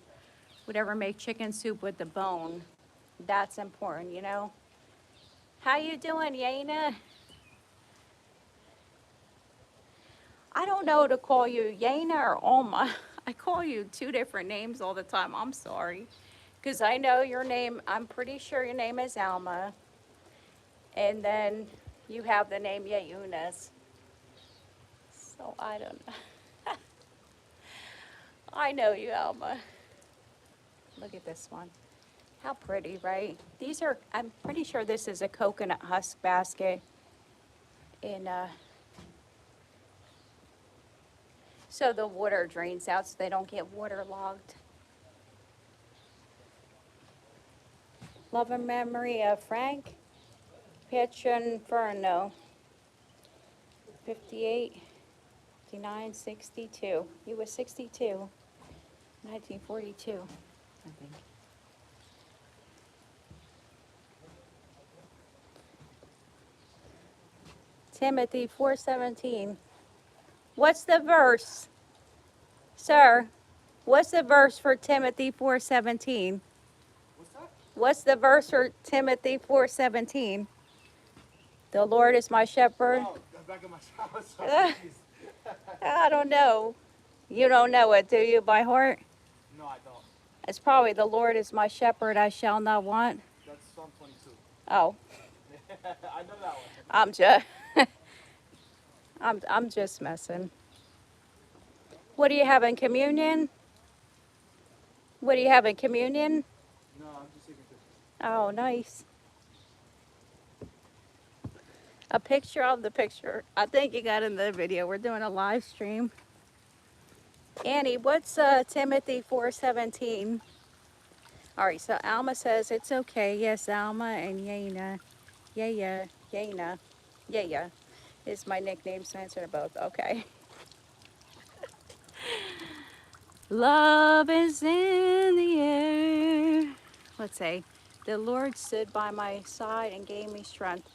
whatever, make chicken soup with the bone, that's important, you know. How you doing, Yana? I don't know to call you Yana or Alma. I call you two different names all the time. I'm sorry. Because I know your name, I'm pretty sure your name is Alma. And then you have the name Yeunas. So I don't know. I know you, Alma. Look at this one. How pretty, right? These are, I'm pretty sure this is a coconut husk basket. And so the water drains out so they don't get waterlogged. Love and memory of Frank Pietranferno, 58, 59, 62. He was 62, 1942, I think. Timothy 4:17. What's the verse, sir? What's the verse for Timothy 4:17? What's that? What's the verse for Timothy 4:17? The Lord is my shepherd. Oh, the back of my house. Sorry, I don't know. You don't know it, do you, by heart? No, I don't. It's probably the Lord is my shepherd, I shall not want. That's Psalm 22. Oh, I know that one. I'm just, I'm just messing. What do you have in communion? What do you have in communion? No, I'm just taking pictures. Oh, nice. A picture of the picture. I think you got in the video. We're doing a live stream. Annie, what's Timothy 4:17? All right, so Alma says it's okay. Yes, Alma and Yana. Yana. Yeah. Is my nickname, so answer to both. Okay. Love is in the air. Let's say, the Lord stood by my side and gave me strength.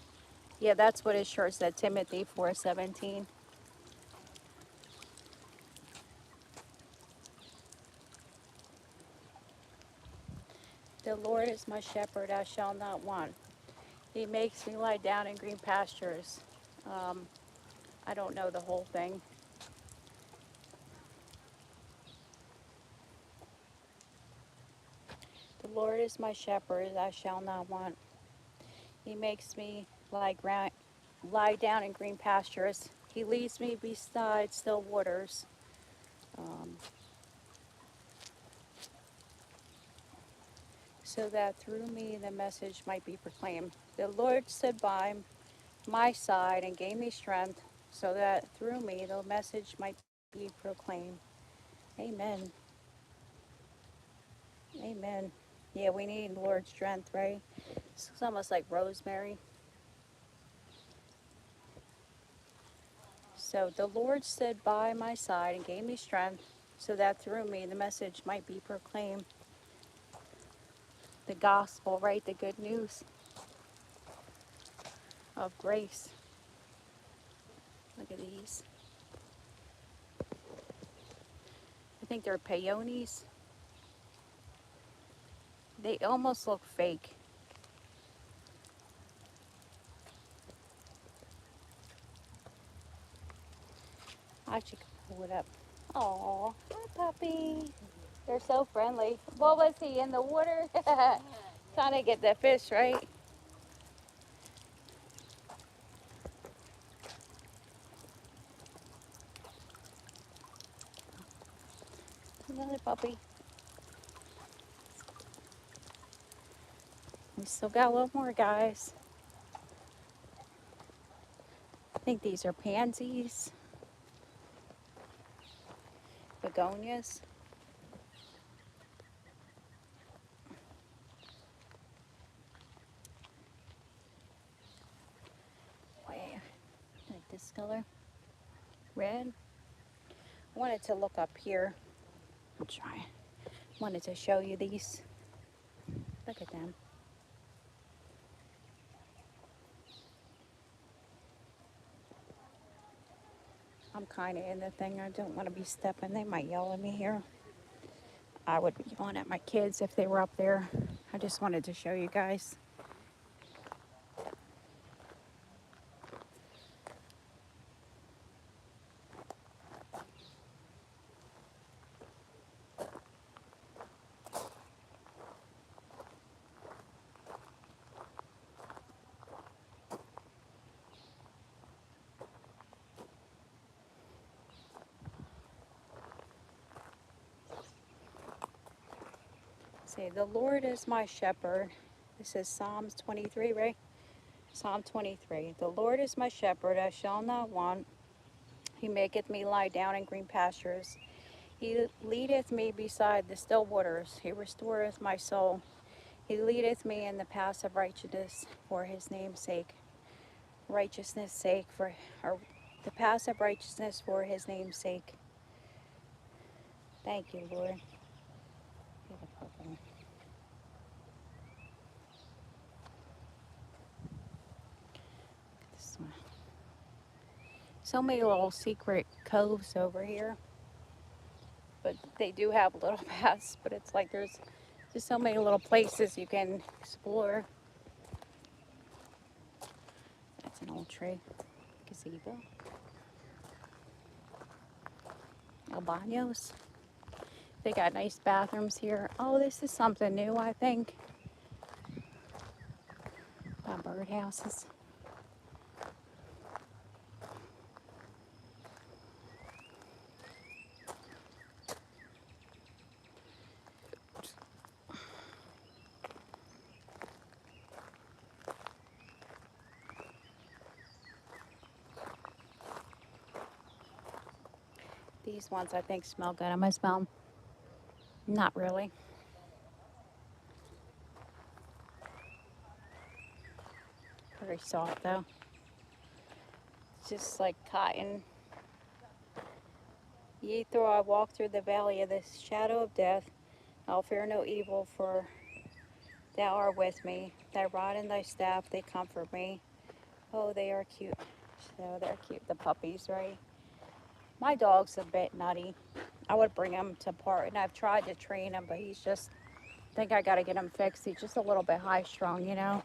Yeah, that's what his shirt said, Timothy 4:17. The Lord is my shepherd, I shall not want. He makes me lie down in green pastures. I don't know the whole thing. The Lord is my shepherd, I shall not want. He makes me lie down in green pastures. He leads me beside still waters. Um, so that through me the message might be proclaimed. The Lord stood by my side and gave me strength, so that through me the message might be proclaimed. Amen. Amen. Yeah, we need Lord's strength, right? It's almost like rosemary. So the Lord stood by my side and gave me strength, so that through me the message might be proclaimed. The gospel, right? The good news of grace. Look at these. I think they're peonies. They almost look fake. I actually could pull it up. Oh, hi puppy. They're so friendly. What was he in the water? Trying to get the fish, right? Another puppy. We still got a little more, guys. I think these are pansies, begonias. Wait, like this color, red. I wanted to look up here. I'm trying. Wanted to show you these. Look at them. I'm kind of in the thing. I don't want to be stepping. They might yell at me here. I would be yelling at my kids if they were up there. I just wanted to show you guys. Say, the Lord is my shepherd. This is Psalms 23, right? Psalm 23. The Lord is my shepherd, I shall not want. He maketh me lie down in green pastures. He leadeth me beside the still waters. He restoreth my soul. He leadeth me in the paths of righteousness for his name's sake. Righteousness' sake, or the paths of righteousness for his name's sake. Thank you, Lord. Get a purple. This one. So many little secret coves over here, but they do have little paths, but it's like there's just so many little places you can explore. That's an old tree. Gazebo. Albanos. They got nice bathrooms here. Oh, this is something new, I think. Birdhouses. These ones I think smell good. Am I smell them? Not really. Very soft though. It's just like cotton. Yea, though I walk through the valley of the shadow of death, I'll fear no evil, for thou art with me. Thy rod and thy staff, they comfort me. Oh, they are cute. So they're cute, the puppies, right? My dog's a bit nutty. I would bring him to park, and I've tried to train him, but he's just, I think I gotta get him fixed. He's just a little bit high strung, you know?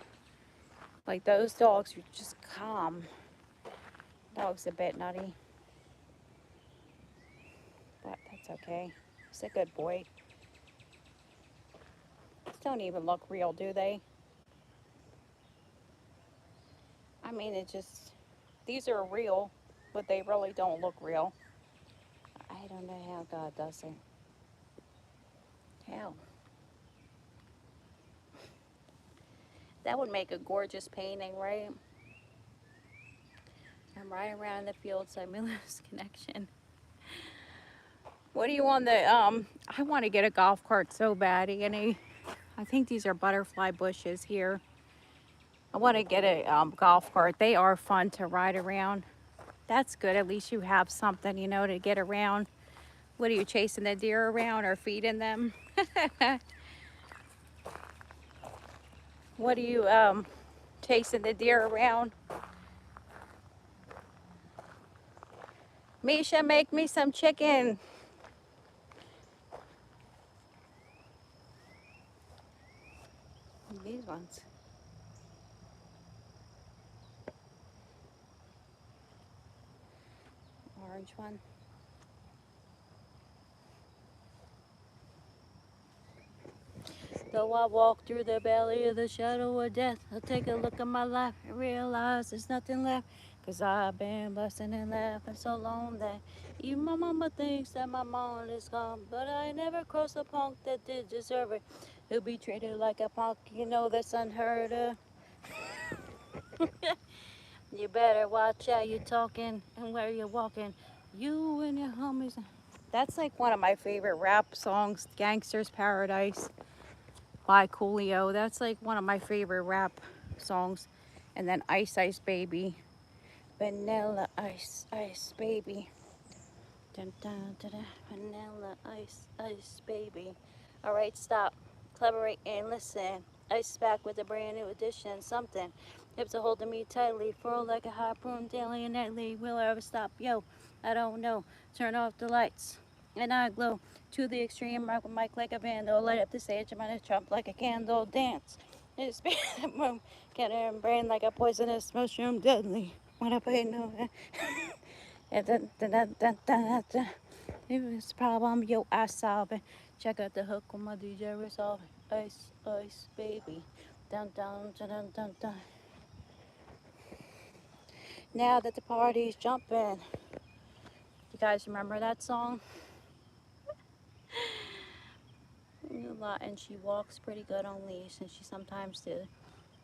Like those dogs, you just calm. Dog's a bit nutty, but that's okay. He's a good boy. These don't even look real, do they? I mean, it just, these are real, but they really don't look real. I don't know how God does it. How? That would make a gorgeous painting, right? I'm riding around the fields, I lose connection. What do you want the, I want to get a golf cart so bad, Annie. I think these are butterfly bushes here. I want to get a golf cart. They are fun to ride around. That's good. At least you have something, you know, to get around. What are you, chasing the deer around or feeding them? What are you chasing the deer around? Misha, make me some chicken. These ones. Orange one. Though I walk through the valley of the shadow of death, I'll take a look at my life and realize there's nothing left. Cause I've been busting and laughing so long that even my mama thinks that my mind is gone. But I never crossed a punk that did deserve it. He'll be treated like a punk, you know that's unheard of. You better watch how you talking and where you're walking. You and your homies. That's like one of my favorite rap songs, Gangster's Paradise by Coolio. That's like one of my favorite rap songs. And then Ice Ice Baby. Vanilla Ice Ice Baby. Dun, dun, dun, dun. Vanilla Ice Ice Baby. Alright, stop. Collaborate and listen. Ice back with a brand new edition. Something. Hips are holding me tightly. Furl like a harpoon daily and nightly. Will I ever stop? Yo, I don't know. Turn off the lights. And I glow to the extreme. Rock with mic like a vandal. Light up the stage. I'm gonna jump like a candle. Dance. It's room. Get in brain like a poisonous mushroom. Deadly. When I play no. If it's a problem, yo, I solve it. Check out the hook on my DJ resolve it. Ice, ice, baby. Dun, dun, dun, dun, dun, dun. Now that the party's jumping. You guys remember that song? A lot, and she walks pretty good on leash, and she sometimes did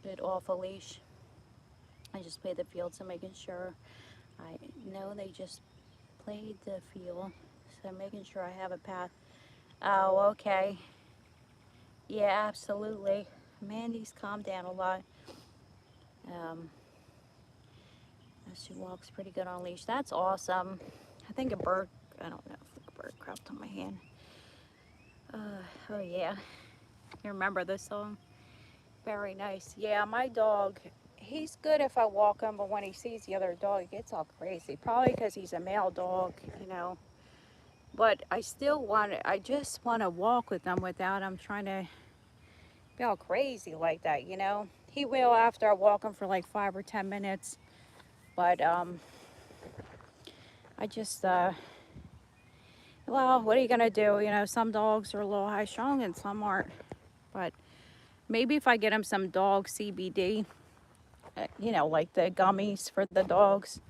it off a leash. I just play the field, so making sure. I know they just played the field. So making sure I have a path. Oh, okay. Yeah, absolutely. Mandy's calmed down a lot. Um, she walks pretty good on leash. That's awesome. I think a bird, I don't know if a bird crapped on my hand. Oh yeah. You remember this song? Very nice. Yeah, my dog, he's good if I walk him, but when he sees the other dog, he gets all crazy. Probably because he's a male dog, you know. But I just want to walk with him without him trying to be all crazy like that, you know. He will after I walk him for like 5 or 10 minutes. But I just, well, what are you going to do? You know, some dogs are a little high strung and some aren't. But maybe if I get him some dog CBD, you know, like the gummies for the dogs,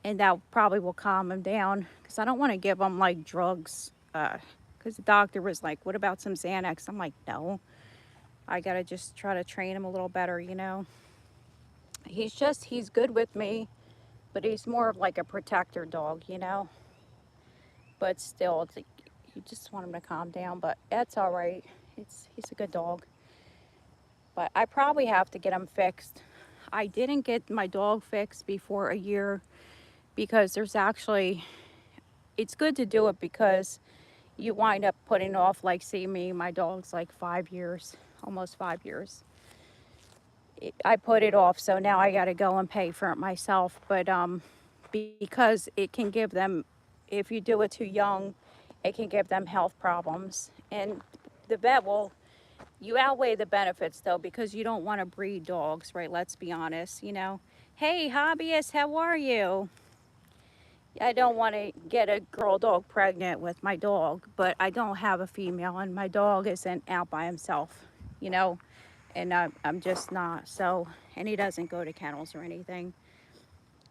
and that probably will calm him down. Because I don't want to give him like drugs. Because the doctor was like, what about some Xanax? I'm like, no. I got to just try to train him a little better, you know. He's good with me, but he's more of like a protector dog, you know. But still, it's like, you just want him to calm down. But that's all right. He's a good dog. But I probably have to get him fixed. I didn't get my dog fixed before a year because it's good to do it because you wind up putting off, like, see me, my dog's like 5 years, almost 5 years. I put it off, so now I got to go and pay for it myself. But because it can give them, if you do it too young, it can give them health problems. And the vet will, you outweigh the benefits though, because you don't want to breed dogs, right? Let's be honest, you know. Hey, hobbyist, how are you? I don't want to get a girl dog pregnant with my dog, but I don't have a female, and my dog isn't out by himself, you know, and I'm just not. So, and he doesn't go to kennels or anything.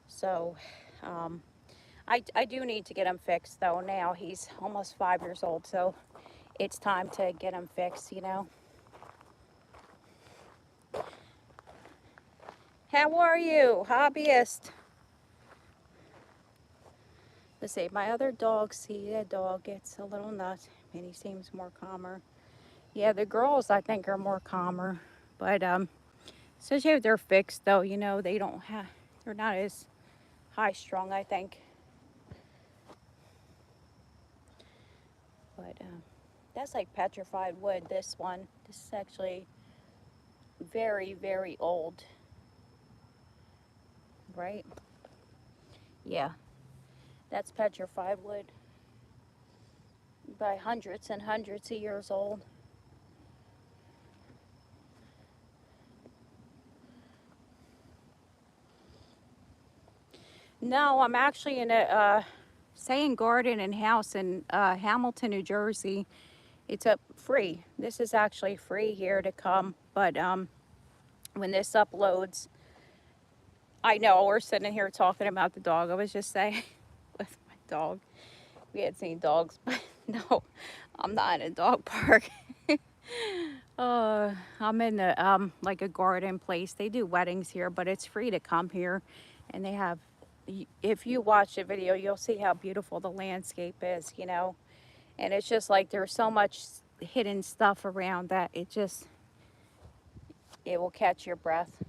So, um, I do need to get him fixed though. Now he's almost 5 years old, so it's time to get him fixed, you know. How are you, hobbyist? Let's see, my other dog, see, that dog gets a little nuts, and he seems more calmer. Yeah, the girls I think are more calmer, but especially if they're fixed though, you know, they're not as high strung, I think. But that's like petrified wood. This is actually very, very old, right? Yeah, that's petrified wood by hundreds and hundreds of years old. No, I'm actually in a Saying garden and house in Hamilton, New Jersey. It's free. This is actually free here to come. But when this uploads, I know we're sitting here talking about the dog. I was just saying with my dog. We had seen dogs, but no, I'm not in a dog park. I'm in like a garden place. They do weddings here, but it's free to come here, and they have. If you watch the video, you'll see how beautiful the landscape is. You know, and it's just like there's so much hidden stuff around that it will catch your breath.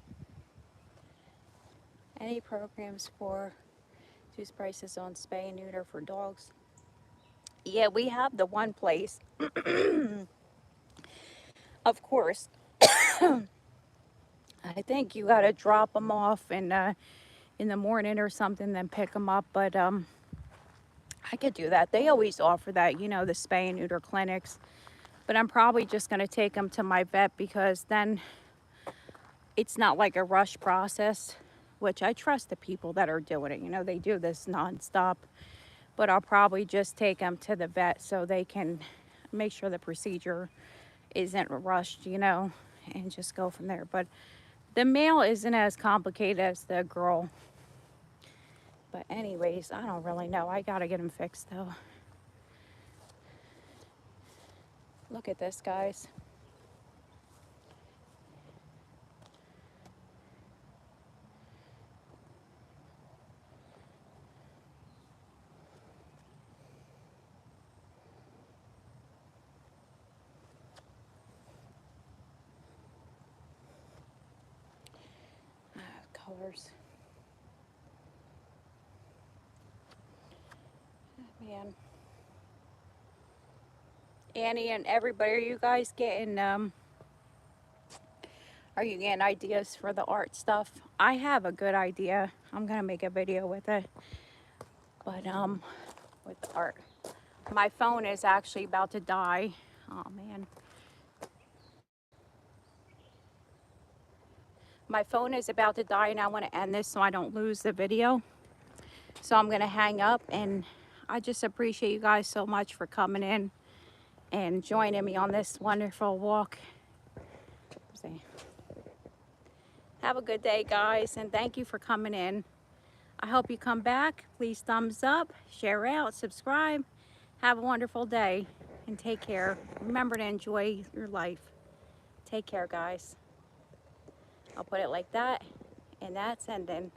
Any programs for reduced prices on spay and neuter for dogs? Yeah, we have the one place, of course. I think you got to drop them off in the morning or something, then pick them up. But I could do that. They always offer that, you know, the spay and neuter clinics. But I'm probably just going to take them to my vet because then it's not like a rush process, which I trust the people that are doing it. You know, they do this nonstop. But I'll probably just take them to the vet so they can make sure the procedure isn't rushed, you know, and just go from there. But the male isn't as complicated as the girl. But anyways, I don't really know. I gotta get him fixed though. Look at this, guys. colors. Man. Annie and everybody, are you guys getting are you getting ideas for the art stuff? I have a good idea. I'm gonna make a video with it. But with the art. My phone is actually about to die. Oh man. My phone is about to die and I want to end this so I don't lose the video. So I'm gonna hang up, and I just appreciate you guys so much for coming in and joining me on this wonderful walk. See. Have a good day, guys, and thank you for coming in. I hope you come back. Please thumbs up, share out, subscribe. Have a wonderful day and take care. Remember to enjoy your life. Take care, guys. I'll put it like that, and that's ending.